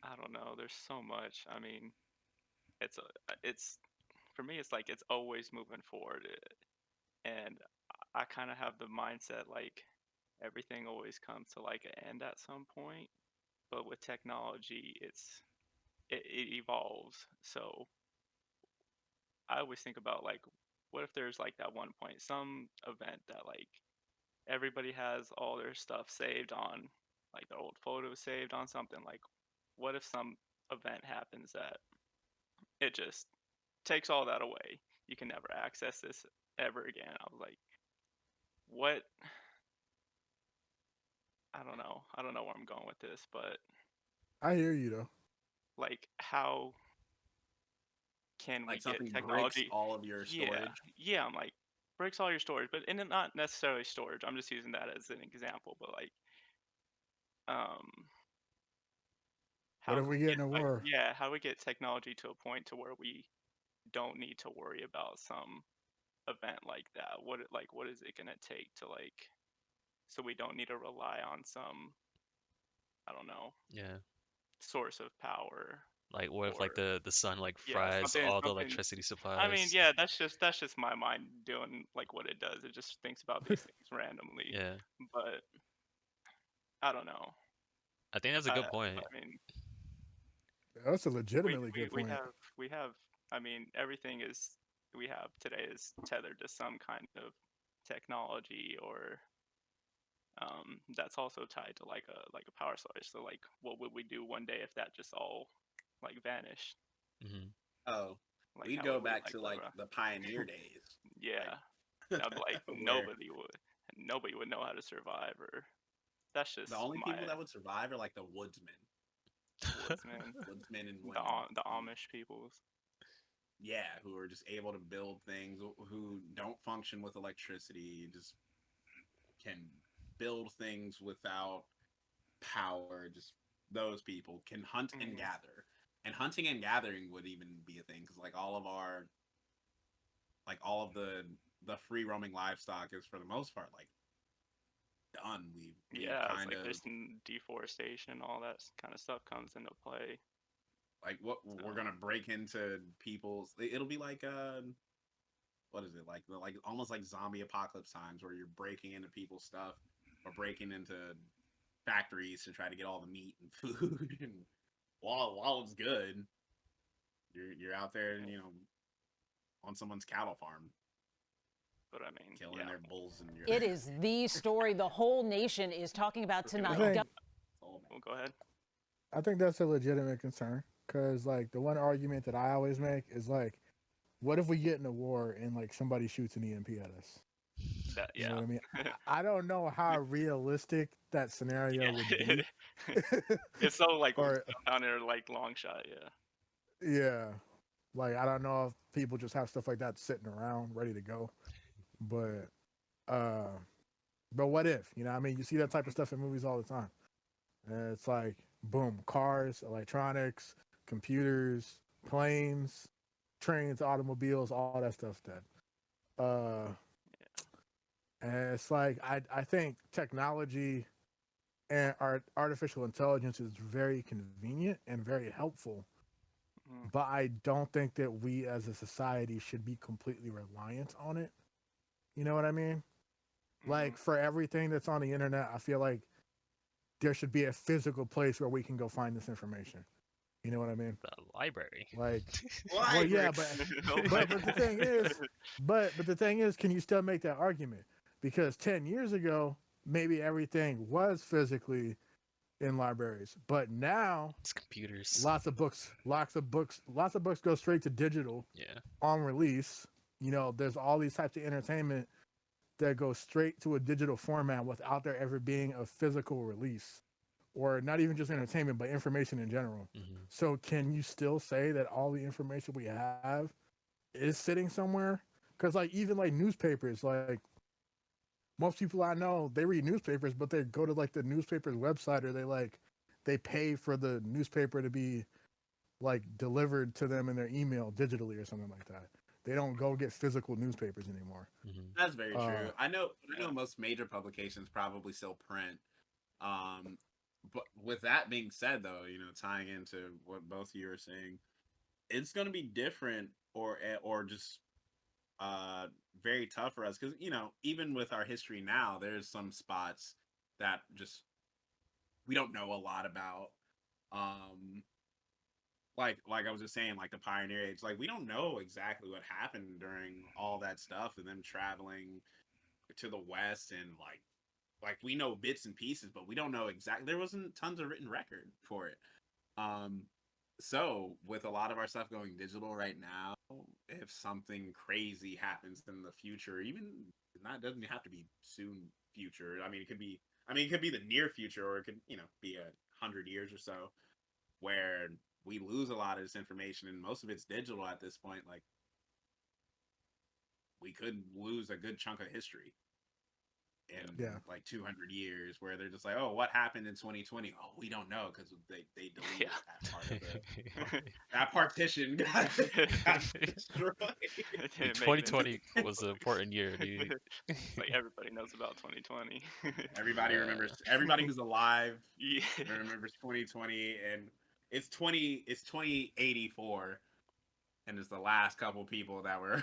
I don't know. There's so much. I mean, it's for me. It's like it's always moving forward, and I kind of have the mindset like everything always comes to like an end at some point. But with technology, it evolves. So I always think about like, what if there's like that one point, some event that like everybody has all their stuff saved on, like their old photos saved on something. Like, what if some event happens that it just takes all that away? You can never access this ever again. I was like, what? I don't know. I don't know where I'm going with this, but I hear you though. like, how can we Like get something breaks technology? all of your Yeah, storage. yeah. I'm like, breaks all your storage, but and not necessarily storage. I'm just using that as an example. But like, um, What how if can we we get get in a like, war? yeah, how do we get technology to a point to where we don't need to worry about some event like that? What is it gonna take to like so we don't need to rely on some, I don't know, Yeah. source of power Like, what if like or the sun like yeah, fries all the something. electricity I mean, supplies? yeah, that's just my mind doing like what it does. It just thinks about these things randomly. Yeah. But I don't know. I think that's a good point. I mean, That's a we, legitimately we good we point. have we have I mean everything is we have today is tethered to some kind of technology or that's also tied to like a power source. So like what would we do one day if that just all like vanished? Hmm. Oh, Like we'd how go would we back like to live like the pioneer days, yeah. like I'm like where nobody would know how to survive or that's the just only my people that would survive are like the woodsmen, woodsman, woodsmen and women. The Amish peoples. Yeah, who are just able to build things, who don't function with electricity, just can build things without power. Just those people can hunt and Mm, gather, and hunting and gathering would even be a thing because like all of the free roaming livestock is for the most part like done. We've yeah, it's kind like of there's some deforestation, all that kind of stuff comes into play. like what So, we're gonna break into people's. It'll be like what is it like almost like zombie apocalypse times where you're breaking into people's stuff or breaking into factories to try to get all the meat and food and while it's good you're out there yeah, on someone's cattle farm but I mean, killing yeah, their bulls and your It is the story the whole nation is talking about I tonight. think well, go ahead. I think that's a legitimate concern because like the one argument that I always make is like, what if we get in a war and like somebody shoots an EMP at us? That You know yeah, what I mean? I don't know how realistic that scenario would yeah. be. It's so like or down there like long shot. Yeah. yeah, like I don't know if people just have stuff like that sitting around ready to go. But uh, but what if? You know, what I mean, you see that type of stuff in movies all the time. And it's like boom, cars, electronics, computers, planes, trains, automobiles, all that stuff's dead. Uh, and it's like I think technology and artificial intelligence is very convenient and very helpful, Mm, but I don't think that we as a society should be completely reliant on it. You know what I mean? mm-hmm. Like for everything that's on the internet, I feel like there should be a physical place where we can go find this information. You know what I mean? The library. Like, well, library. yeah, but the thing is, but the thing is, can you still make that argument? Because 10 years ago, maybe everything was physically in libraries, but now It's computers. lots of books go straight to digital Yeah. on release. You know, there's all these types of entertainment that go straight to a digital format without there ever being a physical release or not even just entertainment, but information in general. Hmm. So can you still say that all the information we have is sitting somewhere? Because like even like newspapers, like most people I know, they read newspapers, but they go to like the newspaper's website, or they pay for the newspaper to be like delivered to them in their email digitally or something like that. They don't go get physical newspapers anymore. Hmm. That's very true. I know Yeah. most major publications probably still print. But with that being said, though, tying into what both of you are saying, it's going to be different, or just very tough for us, because even with our history now, there's some spots that just we don't know a lot about. Um, like I was just saying, like the pioneer age, like we don't know exactly what happened during all that stuff, and them traveling to the west, and like we know bits and pieces, but we don't know exactly. There wasn't tons of written record for it. Um, so with a lot of our stuff going digital right now, if something crazy happens in the future, even not doesn't have to be soon future. I mean, it could be. I mean, it could be the near future, or it could be 100 years or so, where we lose a lot of this information, and most of it's digital at this point. Like we could lose a good chunk of history in like 200 years, where they're just like, oh, what happened in 2020? Oh, we don't know, because they deleted that part of it. That partition got destroyed. It didn't make 2020 was an important year, dude. It's like everybody knows about 2020. Everybody Yeah. remembers. Everybody who's alive Yeah. remembers 2020, and it's 2084, and it's the last couple people that were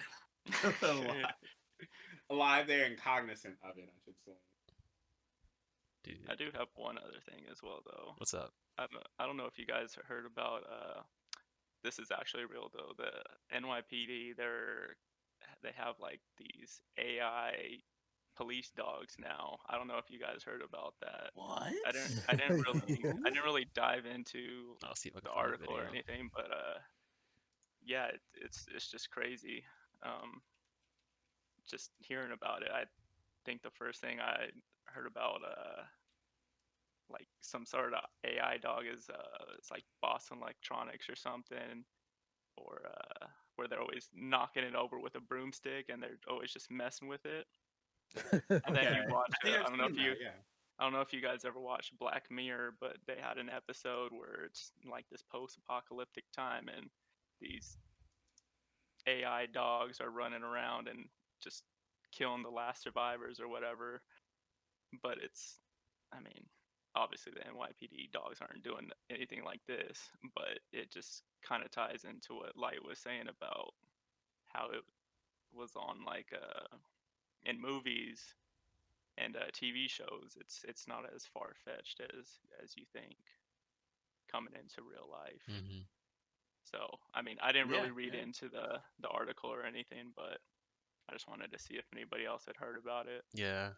alive there and cognizant of it, I should say. Dude, I do have one other thing as well, though. what's up? I don't know if you guys heard about. This is actually real though. The NYPD, they have like these AI police dogs now. I don't know if you guys heard about that. What? I didn't really dive into I'll see if I can the find a article or video. anything, but yeah, it's just crazy. Just hearing about it, I think the first thing I heard about like some sort of AI dog is it's like Boston Electronics or something, or where they're always knocking it over with a broomstick and they're always just messing with it. And then you watch. I think I've I don't know if seen you. that, yeah. I don't know if you guys ever watched Black Mirror, but they had an episode where it's like this post-apocalyptic time, and these AI dogs are running around and just killing the last survivors or whatever. But I mean, obviously the NYPD dogs aren't doing anything like this, but it just kind of ties into what Light was saying about how it was on like in movies and TV shows. It's not as far fetched as you think coming into real life. Hmm. So I mean, I didn't really Yeah, read yeah. into the article or anything, but I just wanted to see if anybody else had heard about it. Yeah,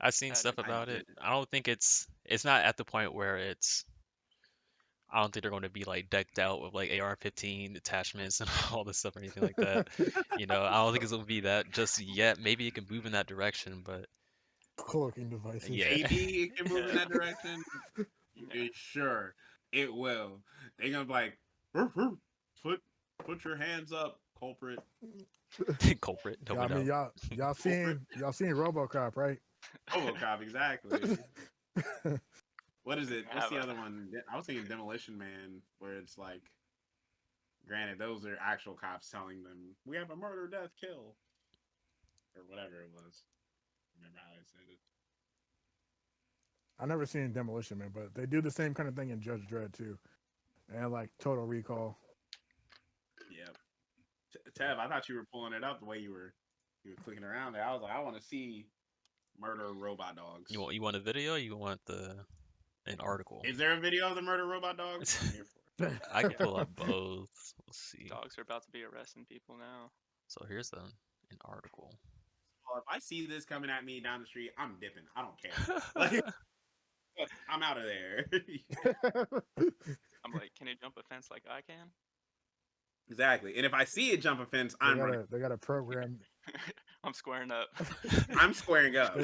I've seen Had stuff any- I about did. it. I don't think it's not at the point where I don't think they're going to be like decked out with like AR-15 attachments and all this stuff or anything like that. I don't think it's going to be that just yet. Maybe it can move in that direction, but Cloaking devices. yeah. Maybe it can move in Yeah. that direction. Yeah. Sure, it will. They're gonna be like, "Roof, roof, put your hands up, culprit." Culprit. No, Yeah, I we mean, know. y'all seen RoboCop, right? RoboCop, exactly. What is it? What's Have the a- other one? I was thinking Demolition Man, where it's like, granted, those are actual cops telling them, "We have a murder, death, kill," or whatever it was. Remember how I said it? I never seen Demolition Man, but they do the same kind of thing in Judge Dredd too, and like Total Recall. Yep. Tev, I thought you were pulling it up the way you were clicking around there. I was like, I want to see murder robot dogs. You want a video? Or you want an article? Is there a video of the murder robot dogs? I'm here for it. I can pull up both. Let's see. Dogs are about to be arresting people now. So here's an article. Well, if I see this coming at me down the street, I'm dipping. I don't care. Like, I'm out of there. I'm like, can it jump a fence like I can? Exactly. And if I see it jump a fence, I'm running. They got a program. I'm squaring up. I'm squaring up.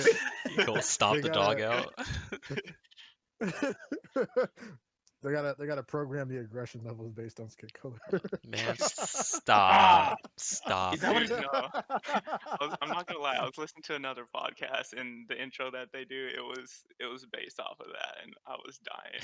Go stop They the got dog a- out. They gotta program the aggression levels based on skin color. Man, Ah, stop, is that what dude. it's? No, I'm not gonna lie. I was listening to another podcast, and the intro that they do, it was based off of that, and I was dying.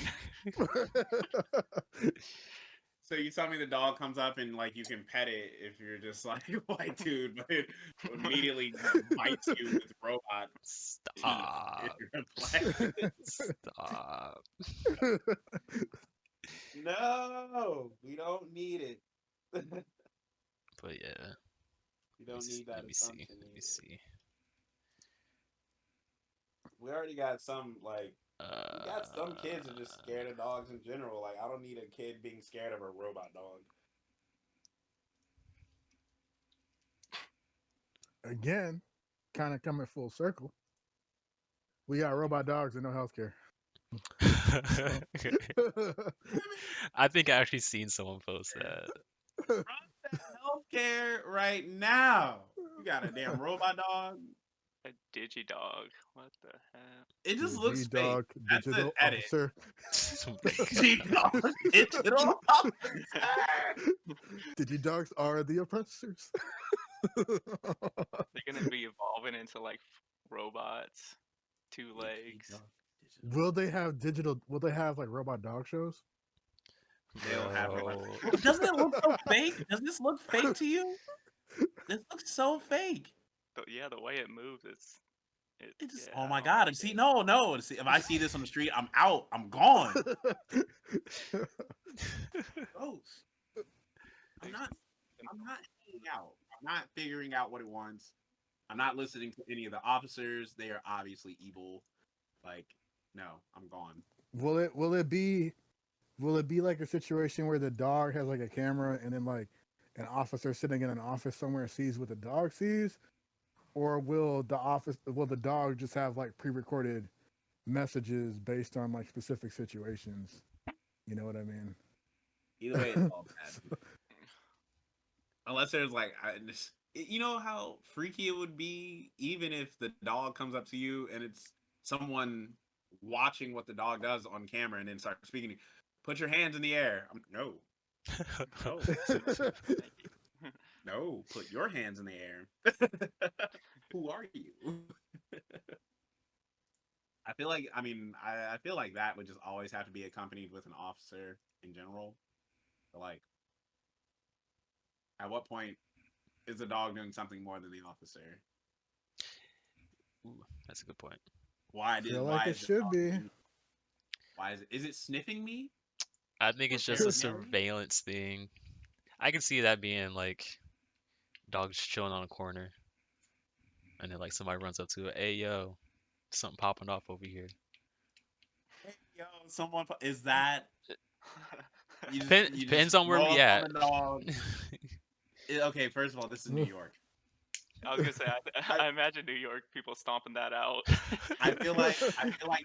So you tell me the dog comes up and like you can pet it if you're just like white dude, but it immediately bites you with robot teeth if Stop. you're black. Stop. No, we don't need it. But yeah, We don't need that let me see. assumption. Let me either. see. We already got some like we got some kids who are just scared of dogs in general. Like I don't need a kid being scared of a robot dog. Again, kind of coming full circle. We got robot dogs and no healthcare. I think I actually seen someone post that. Run that healthcare right now. You got a damn robot dog. A digidog. What the hell? It just looks fake. Dog, That's an digital edit. officer. Digidog, digital officer. Digidogs are the oppressors. They're gonna be evolving into like robots, 2 legs. Will they have digital? Will they have like robot dog shows? They'll have Bro. Doesn't it look so fake? Does this look fake to you? This looks so fake. Yeah, the way it moves, it's Just, yeah, oh I my don't god! like See, it. no. See, if I see this on the street, I'm out. I'm gone. Gross. I'm not hanging out. I'm not figuring out what it wants. I'm not listening to any of the officers. They are obviously evil. Like, no, I'm gone. Will it be like a situation where the dog has like a camera and then like an officer sitting in an office somewhere sees what the dog sees, or will the dog just have like pre-recorded messages based on like specific situations? You know what I mean? Either way, it's all bad. Unless there's like, you know how freaky it would be, even if the dog comes up to you and it's someone watching what the dog does on camera and then start speaking. Put your hands in the air. No, no. Put your hands in the air. Who are you? I feel like, I feel like that would just always have to be accompanied with an officer in general. But like, at what point is the dog doing something more than the officer? Ooh, that's a good point. I feel like it should be. Why is it? Is it sniffing me? I think it's just a surveillance thing. I can see that being like dogs chilling on a corner, and then like somebody runs up to it. Hey yo, something popping off over here. Hey, yo, someone is that? You Depends on where roll we up at. on the dog. Okay, first of all, this is New York. I was gonna say, I imagine New York people stomping that out. I feel like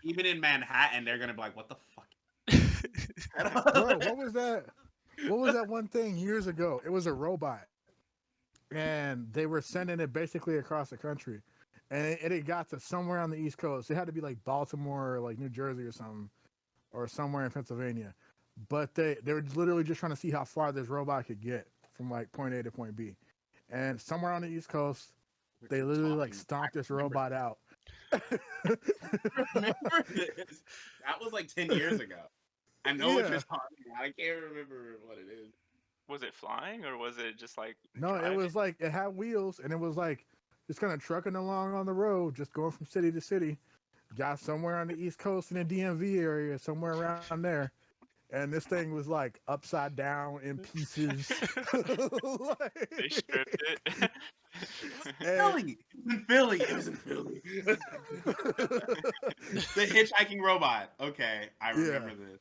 even in Manhattan, they're gonna be like, "What the fuck?" Bro, what was that? What was that one thing years ago? It was a robot, and they were sending it basically across the country, and it got to somewhere on the East Coast. It had to be like Baltimore, or like New Jersey, or something, or somewhere in Pennsylvania. But they were literally just trying to see how far this robot could get from like point A to point B, and somewhere on the East Coast, they literally like stomped this robot out. Remember this? That was like 10 years ago. I know what you're talking about. I can't remember what it is. Was it flying or was it just like No, driving? it was like it had wheels and it was like just kind of trucking along on the road, just going from city to city. Got somewhere on the East Coast in the DMV area, somewhere around there. And this thing was like upside down in pieces. They stripped it. Philly. It was in Philly. The hitchhiking robot. Okay, I remember this.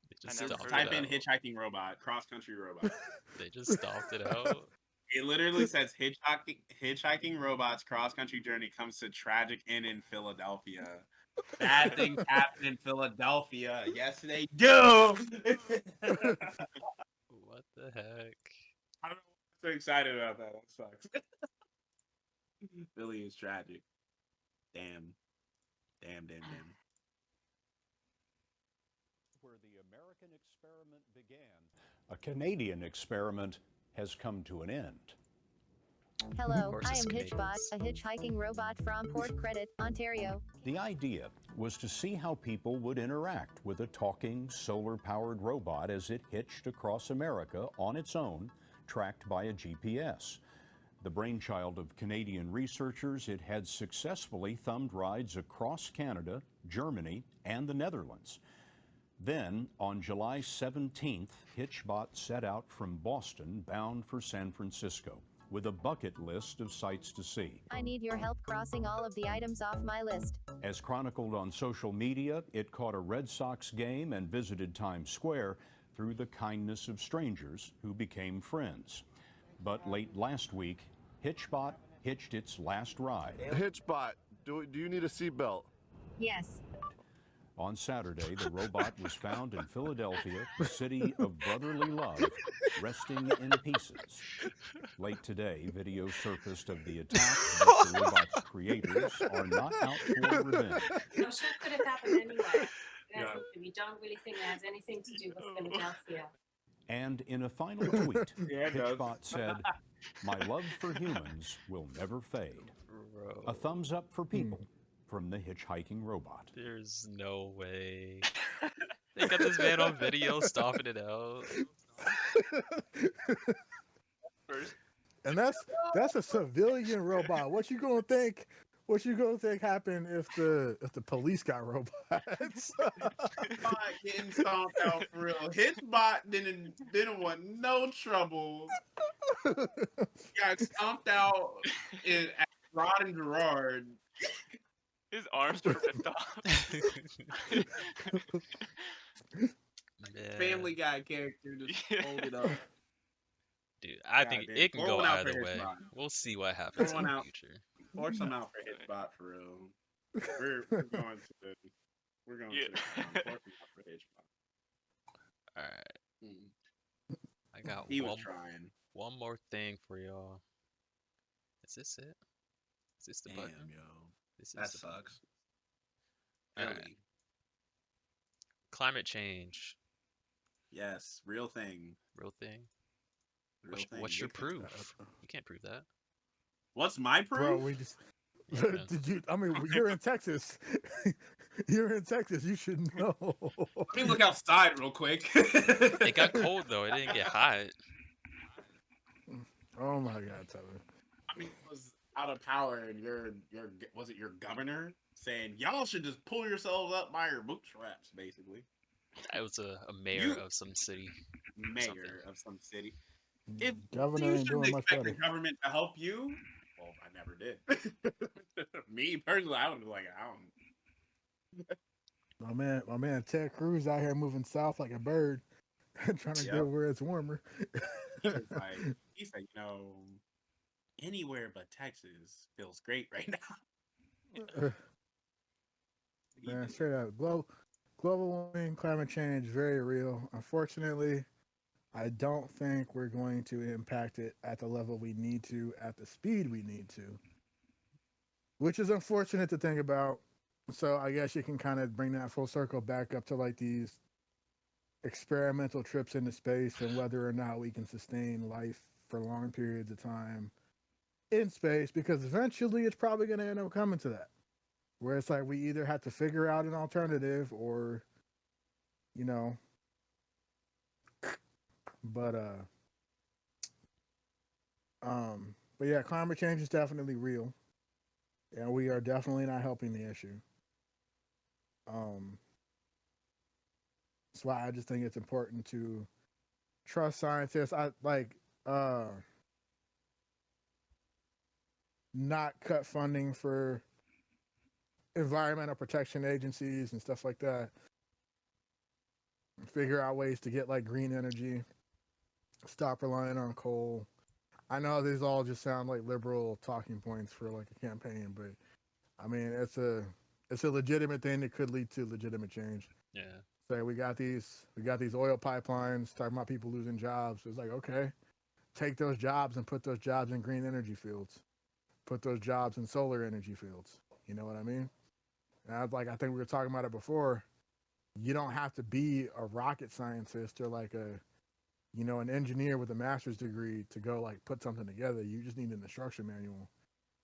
They just I never stomped heard Type it in out. hitchhiking robot, cross country robot. They just stomped it out. It literally says hitchhiking robots cross country journey comes to tragic end in Philadelphia. Bad things happen in Philadelphia. Yes, they do. What the heck? I don't know why I'm so excited about that. That sucks. Philly is tragic. Damn. experiment began, a Canadian experiment has come to an end. Hello, I it's am Hitchbot, Canadians. a hitchhiking robot from Port Credit, Ontario. The idea was to see how people would interact with a talking, solar-powered robot as it hitched across America on its own, tracked by a GPS. The brainchild of Canadian researchers, it had successfully thumbed rides across Canada, Germany, and the Netherlands. Then, on July 17th, Hitchbot set out from Boston, bound for San Francisco, with a bucket list of sights to see. I need your help crossing all of the items off my list. As chronicled on social media, it caught a Red Sox game and visited Times Square through the kindness of strangers who became friends. But late last week, Hitchbot hitched its last ride. Hitchbot, do you need a seatbelt? Yes. On Saturday, the robot was found in Philadelphia, the city of brotherly love, resting in pieces. Late today, video surfaced of the attack, but the robot's creators are not out for revenge. I'm sure it could have happened anywhere. We don't really think it has anything to do with Philadelphia. And in a final tweet, Hitchbot said, "My love for humans will never fade." Bro. A thumbs up for people from the hitchhiking robot. There's no way. They got this man on video stomping it out. And that's a civilian robot. What you gonna think? What you gonna think happened if the police got robots? Hitchbot getting stomped out for real. Hitchbot didn't want no trouble. Got stomped out at Rod and Gerard. His arms were ripped off. Yeah. Family Guy character just hold it up. Dude, I God think damn. it can Pour go one out for either way. Hitchbot. We'll see what happens Pour in one the out. future. Pour some out for Hitchbot for real. We're going to the pour some out for Hitchbot. All right. I got He was trying. one more thing for y'all. Is this it? Is this the Damn, button? yo. This is That the button. sucks. All right. Really. Climate change, Yes, real thing. real thing. Real thing. What's your Big thing. proof? You can't prove that. What's my proof? Bro, we just Yeah. did you? I mean, you're in Texas. You're in Texas. You should know. Let me look outside real quick. It got cold though. It didn't get hot. Oh my God, Tyler. I mean, it was out of power, and was it your governor saying y'all should just pull yourselves up by your bootstraps, basically? I was a mayor You- of some city. Mayor of some city. If Governor you ain't doing shouldn't much expect the better. government to help you, well, I never did. Me personally, I would be like, I don't. My man Ted Cruz out here moving south like a bird, trying to Yep. go where it's warmer. He said, anywhere but Texas feels great right now. Man, straight up, global warming, climate change, very real. Unfortunately, I don't think we're going to impact it at the level we need to, at the speed we need to, which is unfortunate to think about. So I guess you can kind of bring that full circle back up to like these experimental trips into space and whether or not we can sustain life for long periods of time in space, because eventually it's probably going to end up coming to that, where it's like we either have to figure out an alternative or, but yeah, climate change is definitely real, and we are definitely not helping the issue. That's why I just think it's important to trust scientists. I like not cut funding for environmental protection agencies and stuff like that. Figure out ways to get like green energy. Stop relying on coal. I know these all just sound like liberal talking points for like a campaign, but I mean it's a legitimate thing that could lead to legitimate change. Yeah. Say we got these oil pipelines talking about people losing jobs. It's like, okay, take those jobs and put those jobs in green energy fields. Put those jobs in solar energy fields. You know what I mean? And I think we were talking about it before. you don't have to be a rocket scientist or like a, you know, an engineer with a master's degree to go like put something together. You just need an instruction manual.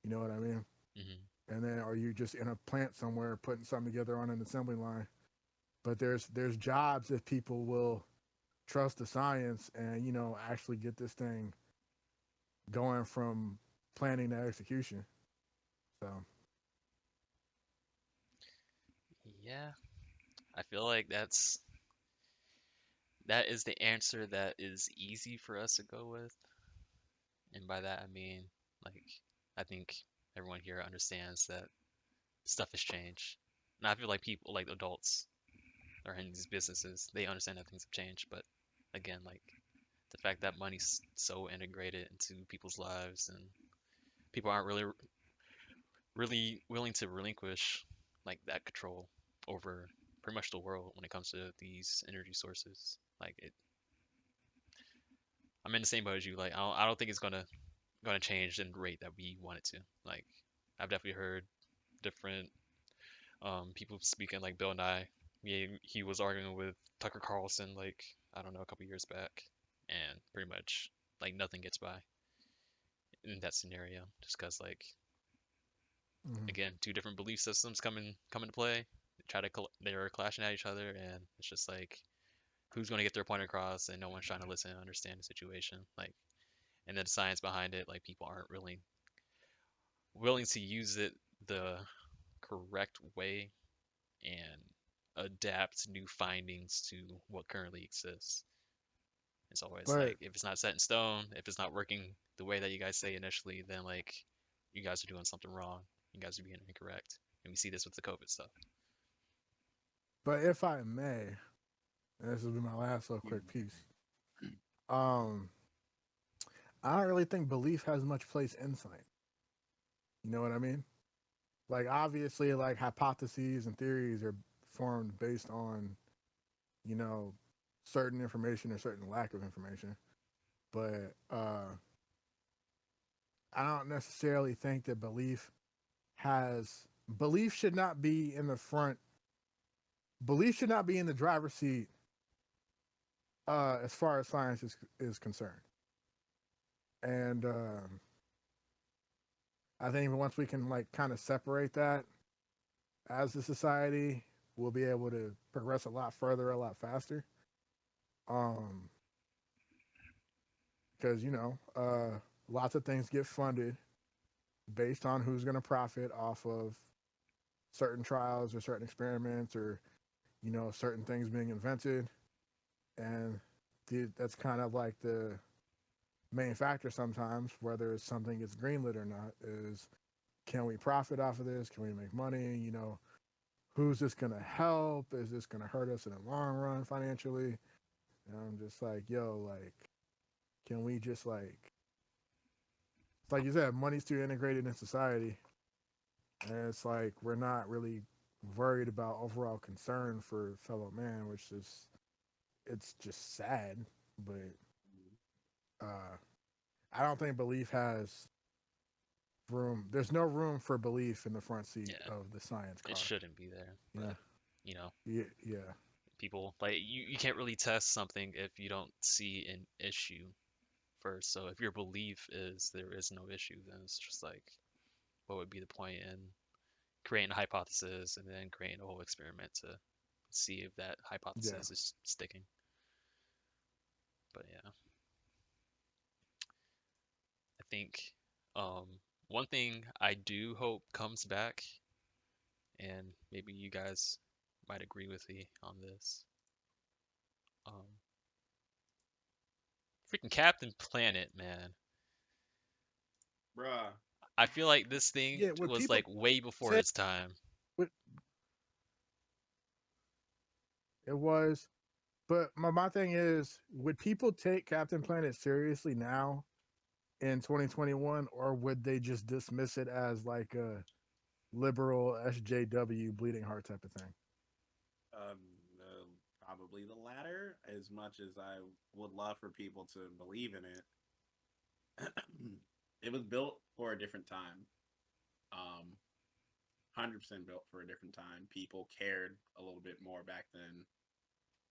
You know what I mean? Mm-hmm. And then, are you just in a plant somewhere putting something together on an assembly line? But there's jobs if people will trust the science and, you know, actually get this thing going from planning to execution. So Yeah, I feel like that is the answer that is easy for us to go with. And by that I mean, like, I think everyone here understands that stuff has changed. And I feel like people, like adults, are in these businesses, they understand that things have changed. But again, like the fact that money's so integrated into people's lives and people aren't really willing to relinquish like that control over pretty much the world when it comes to these energy sources. Like I'm in the same boat as you. Like I don't think it's gonna change in the rate that we want it to. Like I've definitely heard different people speaking, like Bill Nye. He was arguing with Tucker Carlson like I don't know, a couple years back, and pretty much like nothing gets by in that scenario, just because like mhm. again, two different belief systems come into play. They're clashing at each other, and it's just like who's going to get their point across, and no one's trying to listen and understand the situation. Like, and then the science behind it, like people aren't really willing to use it the correct way and adapt new findings to what currently exists. It's always But like if it's not set in stone, if it's not working the way that you guys say initially, then like you guys are doing something wrong. You guys are being incorrect. And we see this with the COVID stuff. if I may, and this will be my last little quick piece. Um, I don't really think belief has much place in science. You know what I mean? Like obviously, like hypotheses and theories are formed based on, you know, certain information or certain lack of information. But I don't necessarily think that belief should not be in the front. Belief should not be in the driver's seat as far as science is concerned. And I think once we can like kind of separate that as a society, we'll be able to progress a lot further, a lot faster. Um, because you know, lots of things get funded based on who's going to profit off of certain trials or certain experiments or, you know, certain things being invented, and that's kind of like the main factor sometimes, whether something gets greenlit or not, is can we profit off of this? Can we make money? You know, who's this going to help? Is this going to hurt us in the long run financially? And I'm just like, yo, like, can we just like you said, money's too integrated in society. And it's like, we're not really worried about overall concern for fellow man, which is, it's just sad. But uh, I don't think belief has room. There's no room for belief in the front seat Yeah, of the science car. it shouldn't be there. Yeah. But you know, Yeah. people like you can't really test something if you don't see an issue first. So if your belief is there is no issue, then it's just like what would be the point in creating a hypothesis and then creating a whole experiment to see if that Yeah. hypothesis is sticking. But yeah, I think um, one thing I do hope comes back, and maybe you guys might agree with me on this. Um, freaking Captain Planet, man. Bruh. I feel like this thing Yeah. What was people like way before say, its time. what it was. But my thing is, would people take Captain Planet seriously now in 2021, or would they just dismiss it as like a liberal SJW bleeding heart type of thing? Um, Probably the latter. As much as I would love for people to believe in it, it was built for a different time. Um, 100% built for a different time. People cared a little bit more back then.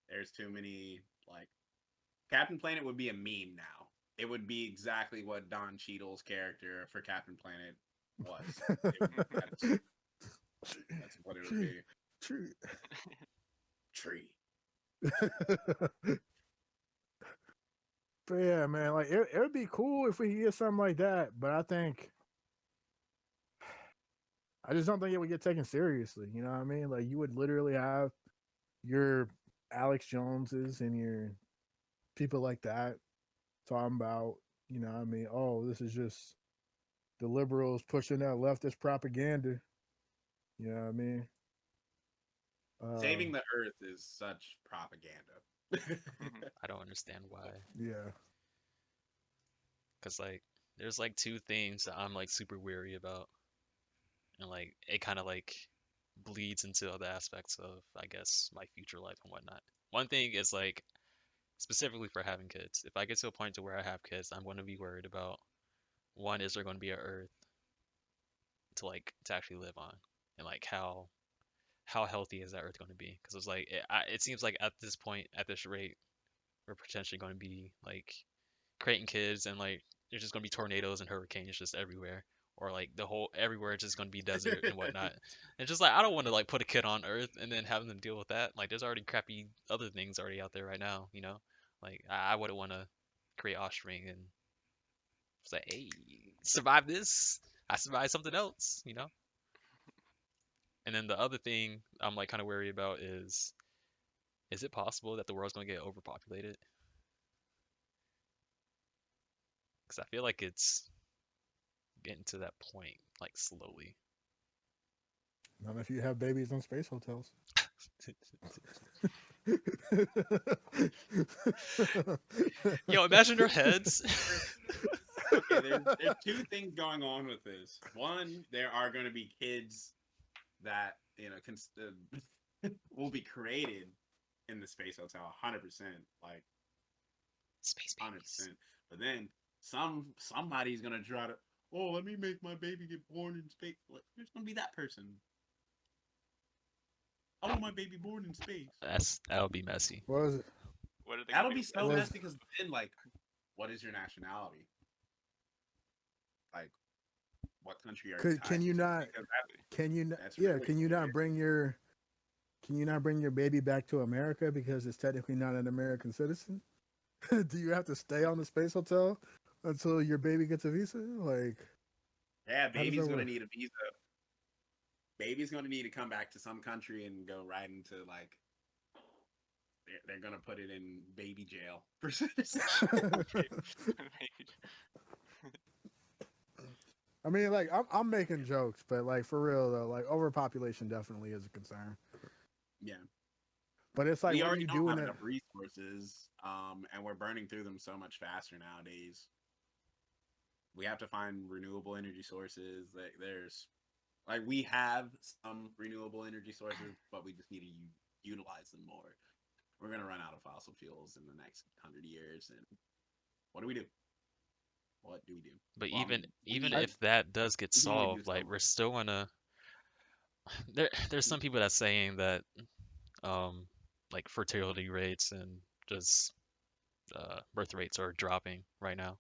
There's too many, like, Captain Planet would be a meme now. It would be exactly what Don Cheadle's character for Captain Planet was. That's what it would be. True. Tree. But yeah, man, like it would be cool if we could get something like that. But I just don't think it would get taken seriously. You know what I mean? Like you would literally have your Alex Joneses and your people like that talking about, you know what I mean? Oh, this is just the liberals pushing that leftist propaganda. You know what I mean? Saving the Earth is such propaganda. I don't understand why. Yeah. Cause like there's like two things that I'm like super weary about, and like it kind of like bleeds into other aspects of I guess my future life and whatnot. One thing is like specifically for having kids. If I get to a point to where I have kids, I'm going to be worried about one, is there going to be an Earth to actually live on, and like how healthy is that Earth going to be? Because it's like it seems like at this point, at this rate, we're potentially going to be like creating kids, and like there's just going to be tornadoes and hurricanes just everywhere, or like the whole everywhere is just going to be desert and whatnot. And just like I don't want to like put a kid on Earth and then having them deal with that. Like there's already crappy other things already out there right now, you know. Like I wouldn't want to create offspring and say, hey, survive this. I survived something else, you know. And then the other thing I'm like kind of worried about is it possible that the world's going to get overpopulated? Because I feel like it's getting to that point, like slowly. Not if you have babies on space hotels. Yo, imagine their heads. Okay, there's two things going on with this. One, there are going to be kids that will be created in the space hotel, 100%, like space babies. 100%. But then somebody's going to try to, oh, let me make my baby get born in space. There's going to be that person. I want my baby born in space. That'll be messy. What is it? What are they That'll gonna be do? so messy because then, like, what is your nationality? Like, what country are you? Can you not? Can you not? Yeah. Really Can you not bring your? Can you not bring your baby back to America because it's technically not an American citizen? Do you have to stay on the space hotel until your baby gets a visa? Like, yeah, baby's that gonna work? need a visa. Baby's gonna need to come back to some country and go right into like. They're gonna put it in baby jail for citizenship. I mean, like, I'm making jokes, but like for real though, like overpopulation definitely is a concern. Yeah, But it's like, we what are already you don't doing? have enough resources, and we're burning through them so much faster nowadays. We have to find renewable energy sources. Like we have some renewable energy sources, but we just need to utilize them more. We're gonna run out of fossil fuels in the next 100 years, and what do we do? What do we do? But Well, I even mean, even if that does get we can only do solved, like so we're much. still gonna there's some people that's saying that like fertility rates and just birth rates are dropping right now.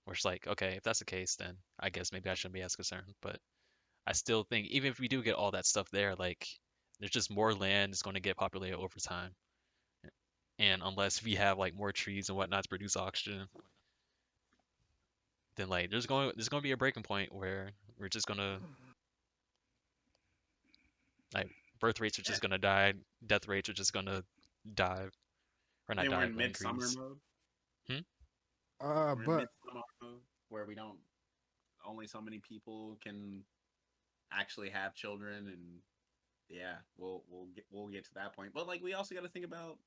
We're just like, okay, if that's the case, then I guess maybe I shouldn't be as concerned. But I still think even if we do get all that stuff there, like there's just more land is going to get populated over time. And unless we have like more trees and whatnot to produce oxygen, then like there's going to be a breaking point where we're just going to like birth rates are just going to die, death rates are just going to dive or not Then we're dive in but midsummer increase. mode. Hmm? We're in But midsummer mode where we don't. Only so many people can actually have children, and yeah, we'll get to that point. But like, we also got to think about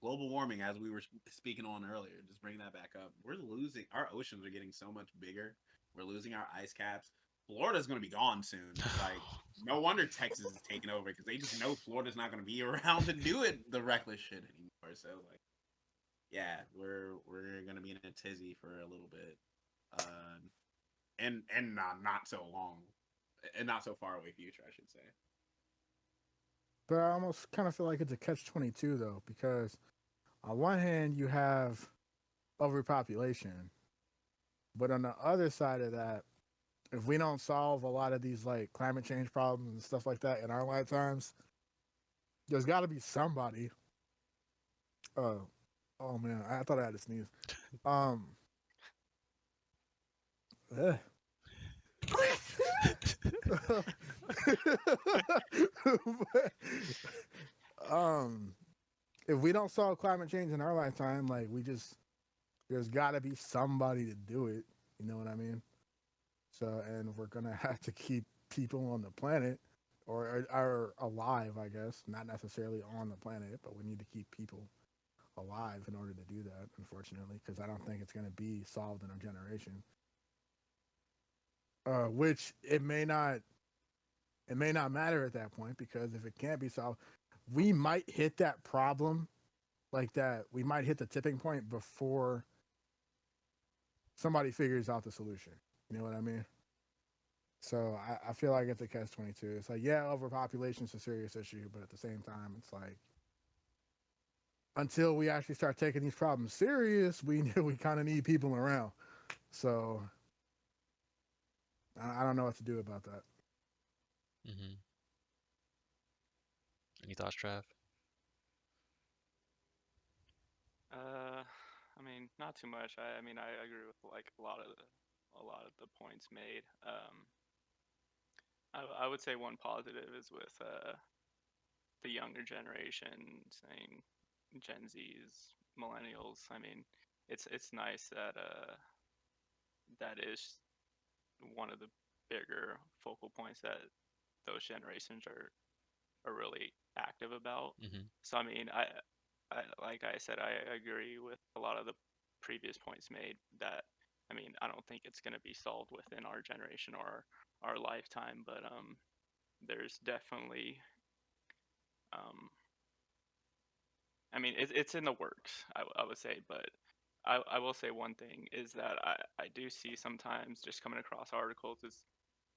global warming, as we were speaking on earlier. Just bring that back up. We're losing our oceans are getting so much bigger. We're losing our ice caps. Florida's going to be gone soon. Like, no wonder Texas is taking over because they just know Florida's not going to be around to do the reckless shit anymore. So like, yeah, we're going to be in a tizzy for a little bit, and not so long. and not so far away future, I should say. But I almost kind of feel like it's a catch-22 though, because on one hand you have overpopulation, but on the other side of that, if we don't solve a lot of these like climate change problems and stuff like that in our lifetimes, there's got to be somebody. Oh man, I thought I had to sneeze. Eh. If we don't solve climate change in our lifetime, like there's got to be somebody to do it. You know what I mean? So, and we're gonna have to keep people on the planet, or are alive, I guess. Not necessarily on the planet, but we need to keep people alive in order to do that. Unfortunately, because I don't think it's gonna be solved in our generation. Which it may not matter at that point, because if it can't be solved, we might hit that problem like that. We might hit the tipping point before somebody figures out the solution. You know what I mean? So I feel like it's a catch-22. It's like, yeah, overpopulation is a serious issue, but at the same time, it's like, until we actually start taking these problems serious, we kind of need people around. So I don't know what to do about that. Mm-hmm. Any thoughts, Trav? I mean, not too much. I mean, I agree with like a lot of the points made. I would say one positive is with the younger generation, saying Gen Zs, millennials. I mean, it's nice that that is one of the bigger focal points that those generations are really active about. Mm-hmm. So I mean, I like I said, I agree with a lot of the previous points made. That I mean, I don't think it's going to be solved within our generation or our lifetime, but there's definitely I mean, it's in the works, I would say, but I will say one thing is that I do see sometimes just coming across articles is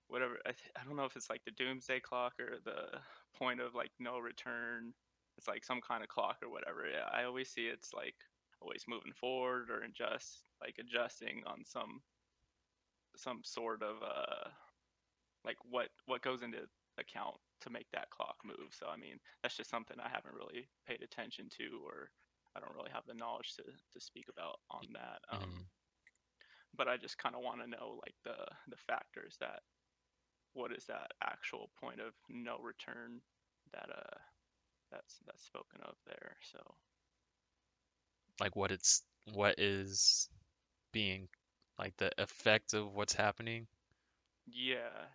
whatever, I don't know if it's like the doomsday clock or the point of like no return. It's like some kind of clock or whatever. Yeah, I always see it's like always moving forward or adjusting on some sort of like what goes into account to make that clock move. So I mean, that's just something I haven't really paid attention to, or I don't really have the knowledge to speak about on that. But I just kind of want to know like the factors that what is that actual point of no return that that's spoken of there. So Like what is being like the effect of what's happening. yeah.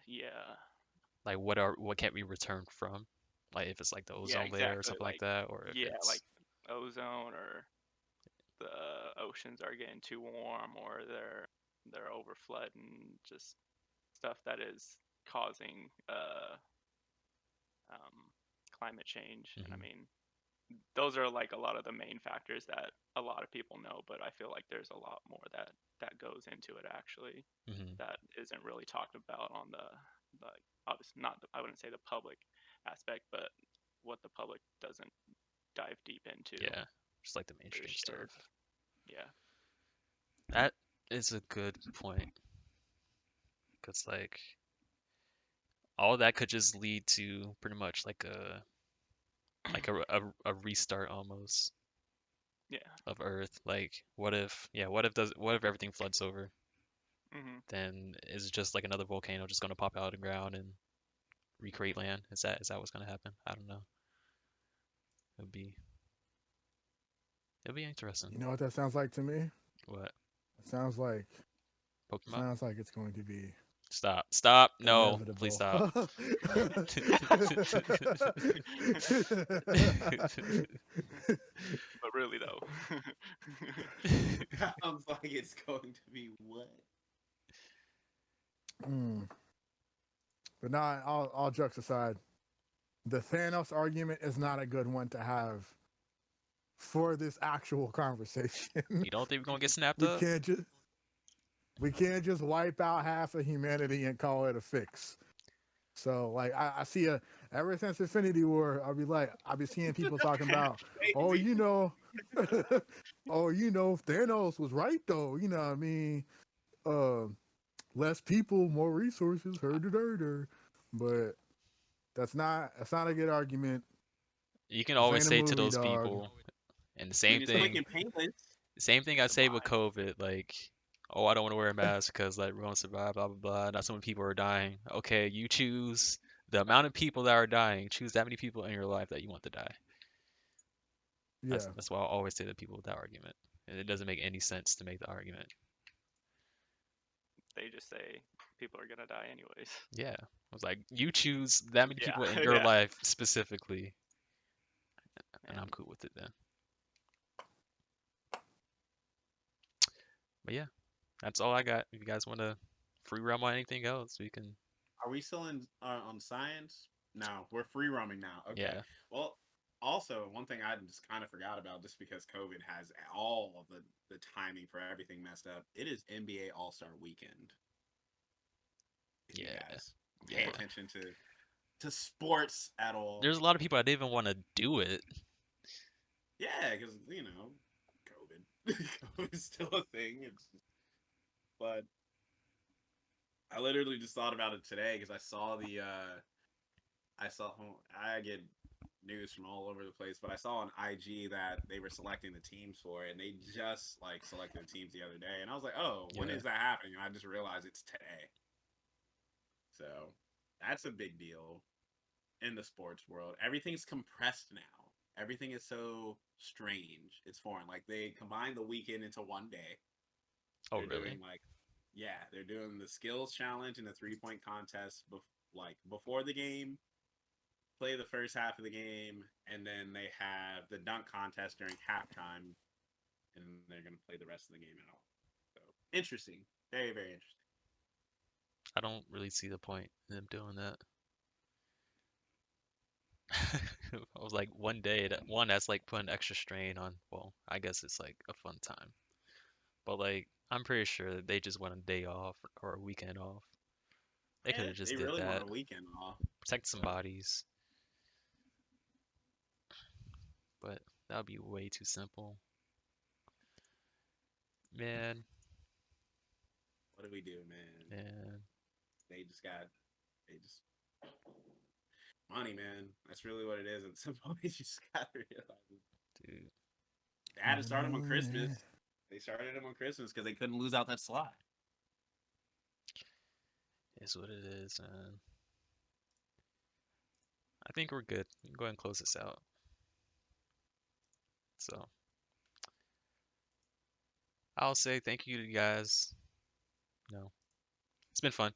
Like what can't be returned from? Like if it's like the Yeah, ozone layer or exactly. something like that, or if Yeah, it's like ozone, or the oceans are getting too warm, or they're over flooding, just stuff that is causing climate change. And I Mhm. mean, those are like a lot of the main factors that a lot of people know, but I feel like there's a lot more that goes into it actually Mhm. that isn't really talked about on the like obviously not I wouldn't say the public aspect, but what the public doesn't dive deep into. Yeah, just like the There's mainstream shared. stuff. Yeah. That is a good point. Cause like all that could just lead to pretty much like a restart almost Yeah. of Earth. Like what if everything floods over? Mhm. Then is it just like another volcano just gonna pop out of the ground and recreate land? Is that what's gonna happen? I don't know. It'd be interesting. You know what that sounds like to me? What? It sounds like Pokemon? it's going to be Stop. No, please inevitable. stop. But really though. Sounds like it's going to be what? But not all jokes aside, the Thanos argument is not a good one to have for this actual conversation. You don't think we're gonna get snapped we up? can't just wipe out half of humanity and call it a fix. So like I see ever since Infinity War, I'll be seeing people talking about, oh, you know, oh, you know, Thanos was right though. You know what I mean? Uh, less people, more resources, herder. But that's not a good argument. You can This always ain't a say to movie, those dog. people, and the I mean, same it's quick thing, and painless. same thing I say with Survive. COVID, like, oh, I don't want to wear a mask because like we're gonna survive, blah blah blah. Not so many people are dying. Okay, you choose the amount of people that are dying. Choose that many people in your life that you want to die. Yeah, That's why I always say to people with that argument, and it doesn't make any sense to make the argument. They just say people are gonna die anyways. Yeah, I was like, you choose that many Yeah, people in your yeah. life specifically, and I'm cool with it then. But yeah, that's all I got. If you guys want to free roam on anything else, we can. Are we still in on science? No, we're free roaming now. Okay. Yeah. Well, also one thing I just kind of forgot about, just because COVID has all of the timing for everything messed up. It is NBA All Star Weekend. If you Yeah. guys pay Yeah. attention to sports at all. There's a lot of people that didn't even want to do it. Yeah, because you know, COVID. COVID is still a thing. But I literally just thought about it today because I saw I get news from all over the place, but I saw on IG that they were selecting the teams for it, and they just like selected the teams the other day, and I was like, oh, when Yeah. is that happening? And I just realized it's today. So that's a big deal in the sports world. Everything's compressed now. Everything is so strange. It's foreign. Like they combined the weekend into one day. Oh, They're really? doing they're doing the skills challenge and the 3-point contest before the game, play the first half of the game, and then they have the dunk contest during halftime, and they're gonna play the rest of the game out. So interesting, very very interesting. I don't really see the point in them doing that. I was like, one day, that's like putting extra strain on. Well, I guess it's like a fun time, but like, I'm pretty sure that they just want a day off or a weekend off. They could Yeah, have just they did really want that, a weekend off. protect some So, bodies, but that would be way too simple. Man, what do we do, man? man, They just money, man. That's really what it is. At some point, you just gotta realize it. dude, They had to start them on Money. Christmas. They started them on Christmas because they couldn't lose out that slot. is what it is, man. I think we're good. We can go ahead and close this out. So, I'll say thank you to you guys. It's been fun.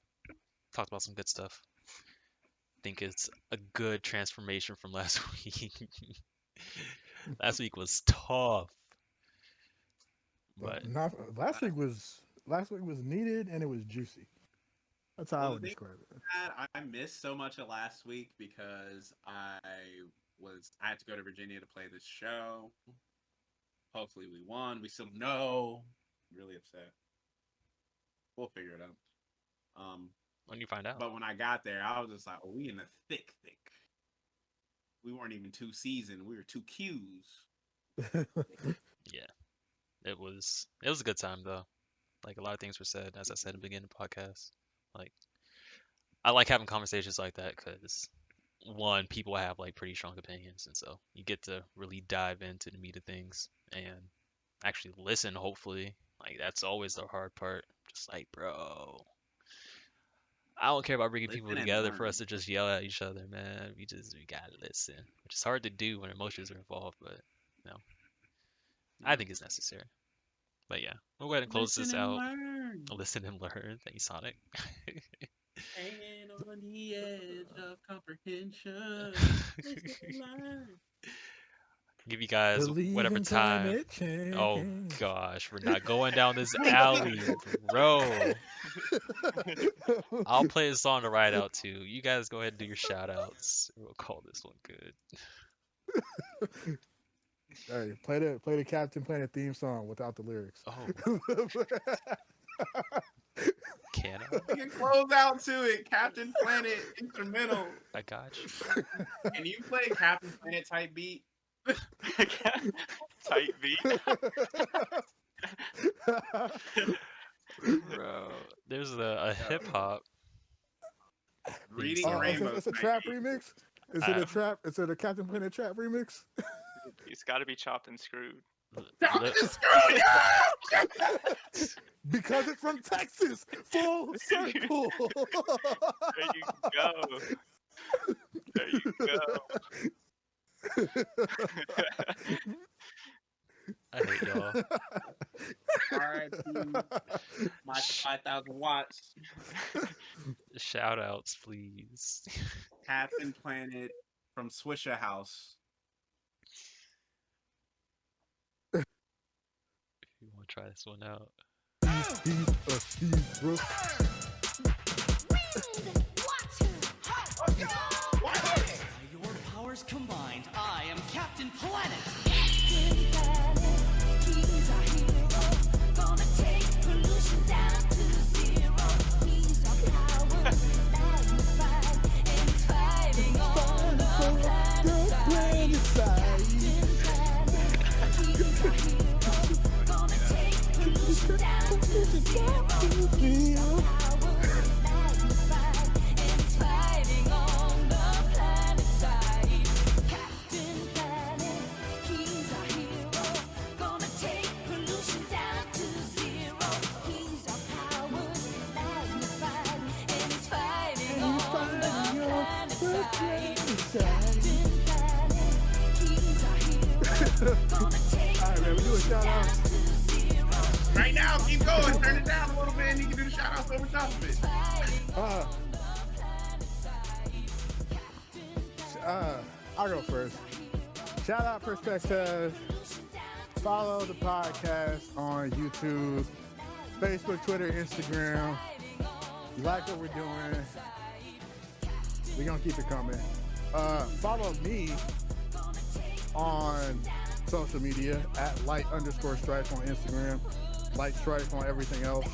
Talked about some good stuff. Think it's a good transformation from last week. Last week was tough, but Not last week was needed and it was juicy. That's how I would describe it. I missed so much of last week because I had to go to Virginia to play this show. Hopefully we won. We still know. I'm really upset. We'll figure it out. When you find out. But when I got there, I was just like, "Oh, we in the thick. We weren't even 2 seasoned. We were 2 Qs." Yeah, it was a good time though. Like a lot of things were said, as I said at the beginning of the podcast. Like I like having conversations like that because one, people have like pretty strong opinions, and so you get to really dive into the meat of things and actually listen. Hopefully, like that's always the hard part. Just like, bro, I don't care about bringing people Listen and together for learn. us to just yell at each other, man. We gotta listen, which is hard to do when emotions are involved, but I think it's necessary. But yeah, we'll go ahead and close Listen this and out. learn. Listen and learn. Thank you, Sonic. Hanging on the edge of comprehension. Listen and learn. Give you guys Believe whatever in time. climate change. Oh gosh, we're not going down this alley, bro. I'll play a song to ride out to. You guys go ahead and do your shout outs. We'll call this one good. Hey, play the Captain Planet theme song without the lyrics. Oh. Can I? We can close out to it. Captain Planet instrumental. I got you. Can you play Captain Planet type beat? Tight beat. Bro, there's a hip hop. Reading Oh, Rainbow. It's a type trap beat. remix. Is it a trap? Is it a Captain Planet trap remix? It's got to be chopped and screwed. Because it's from Texas. Full circle. There you go. There you go. I hate y'all. Alright, my 5,000 watts. Shoutouts, please. Captain Planet from Swisher House. If you want to try this one out. Your powers combined, I am Captain Planet. He's our hero, gonna take pollution down to zero. He's our power, magnified, and fighting on the planet side. He's our hero, gonna take pollution down to zero. He's our power, magnified, and fighting on the planet side. Captain Planet, he's our hero, gonna take pollution down to zero. He's our power, magnified, and he's fighting on the planet side. Captain Planet, he's our hero, gonna take All right, man, we do a shout out. Right now, keep going. Turn it down a little bit and you can do the shout outs over top of it. I'll go first. Shout out PerspekTev. Follow the podcast on YouTube, Facebook, Twitter, Instagram. You like what we're doing? We're gonna keep it coming. Follow me on social media at light_strife on Instagram, light strife on everything else.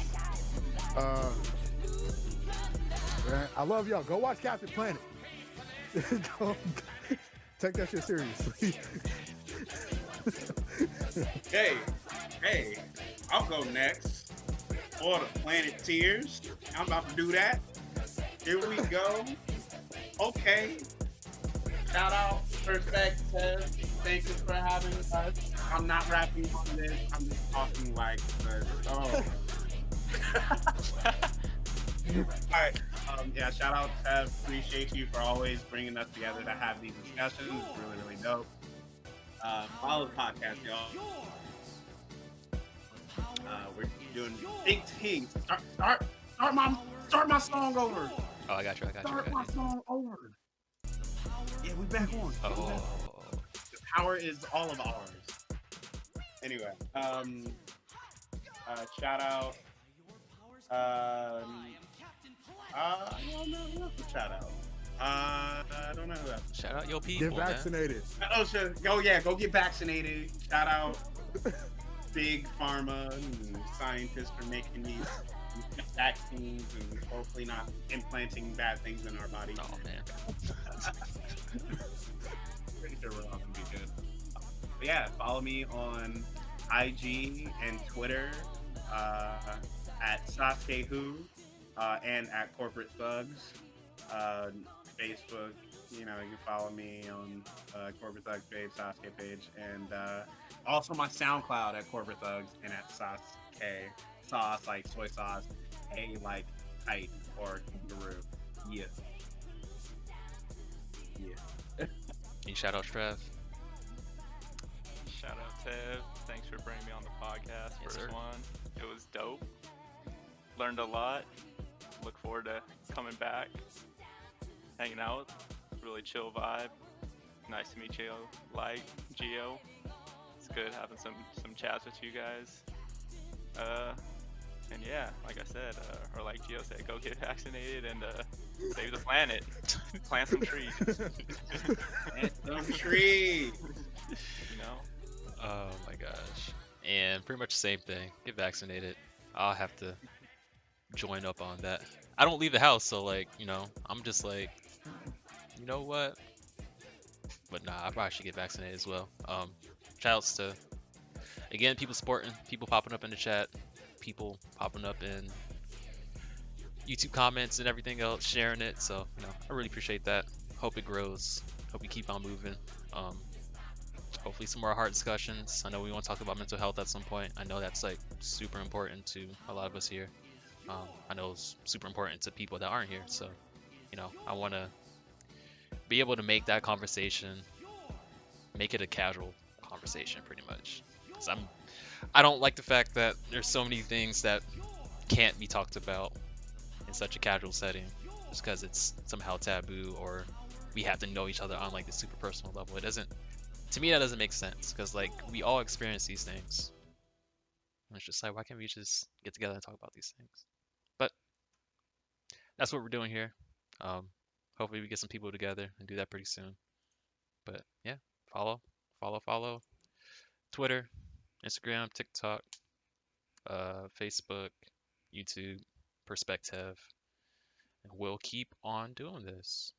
Man, I love y'all. Go watch Captain Planet. Don't take that shit seriously. Hey, I'll go next. For the Planeteers. I'm about to do that. Here we go. Okay. Shout out PerspekTev. Thank you for having us. I'm not rapping on this. I'm just talking like this. Oh. Alright. Yeah, shout out Tev. Appreciate you for always bringing us together to have these discussions. It's really, really dope. Follow the podcast, y'all. We're doing big Tingz. Start my song over. Oh, I got you. Start my song over. Yeah, we back on. Oh. The power is all of ours. Anyway, shout out. I don't know who else to shout out. I don't know who else. Shout out your people. Get vaccinated. Oh, sure. Go get vaccinated. Shout out Big Pharma and scientists for making these vaccines and hopefully not implanting bad things in our bodies. Oh man. Pretty sure we're all gonna be good. But yeah, follow me on IG and Twitter at SasukeWho and at Corporate Thugs. Facebook, you can follow me on Corporate Thugs page, Sasuke page, and also my SoundCloud at Corporate Thugs and at Sasuke. Sauce like soy sauce, A like kite or kangaroo. Yeah. Any shout out Trev? Shout out Tev. Thanks for bringing me on the podcast. Yes, First sir. one. It was dope. Learned a lot. Look forward to coming back. Hanging out. Really chill vibe. Nice to meet you, Light, Geo. It's good having some chats with you guys. And yeah, like I said, or like Geo said, go get vaccinated and save the planet. Plant some trees. Plant some trees. Oh my gosh. And pretty much the same thing. Get vaccinated. I'll have to join up on that. I don't leave the house, so like, you know, I'm just like, you know what? But nah, I probably should get vaccinated as well. Shoutouts to again people supporting, people popping up in the chat, people popping up in YouTube comments and everything else, sharing it. So, you know, I really appreciate that. Hope it grows. Hope we keep on moving. Hopefully some more hard discussions. I know we want to talk about mental health at some point. I know that's like super important to a lot of us here. I know it's super important to people that aren't here. So, you know, I want to be able to make that conversation, make it a casual conversation pretty much. 'Cause I don't like the fact that there's so many things that can't be talked about in such a casual setting just because it's somehow taboo or we have to know each other on like the super personal level. It doesn't, to me, that doesn't make sense because like we all experience these things. And it's just like, why can't we just get together and talk about these things? But that's what we're doing here. Hopefully we get some people together and do that pretty soon. But yeah, follow. Twitter, Instagram, TikTok, Facebook, YouTube, PerspekTev, and we'll keep on doing this.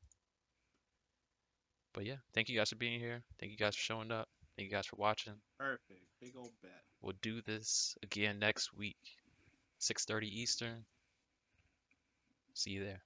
But yeah, thank you guys for being here. Thank you guys for showing up. Thank you guys for watching. Perfect. Big old bet. We'll do this again next week, 6:30 Eastern. See you there.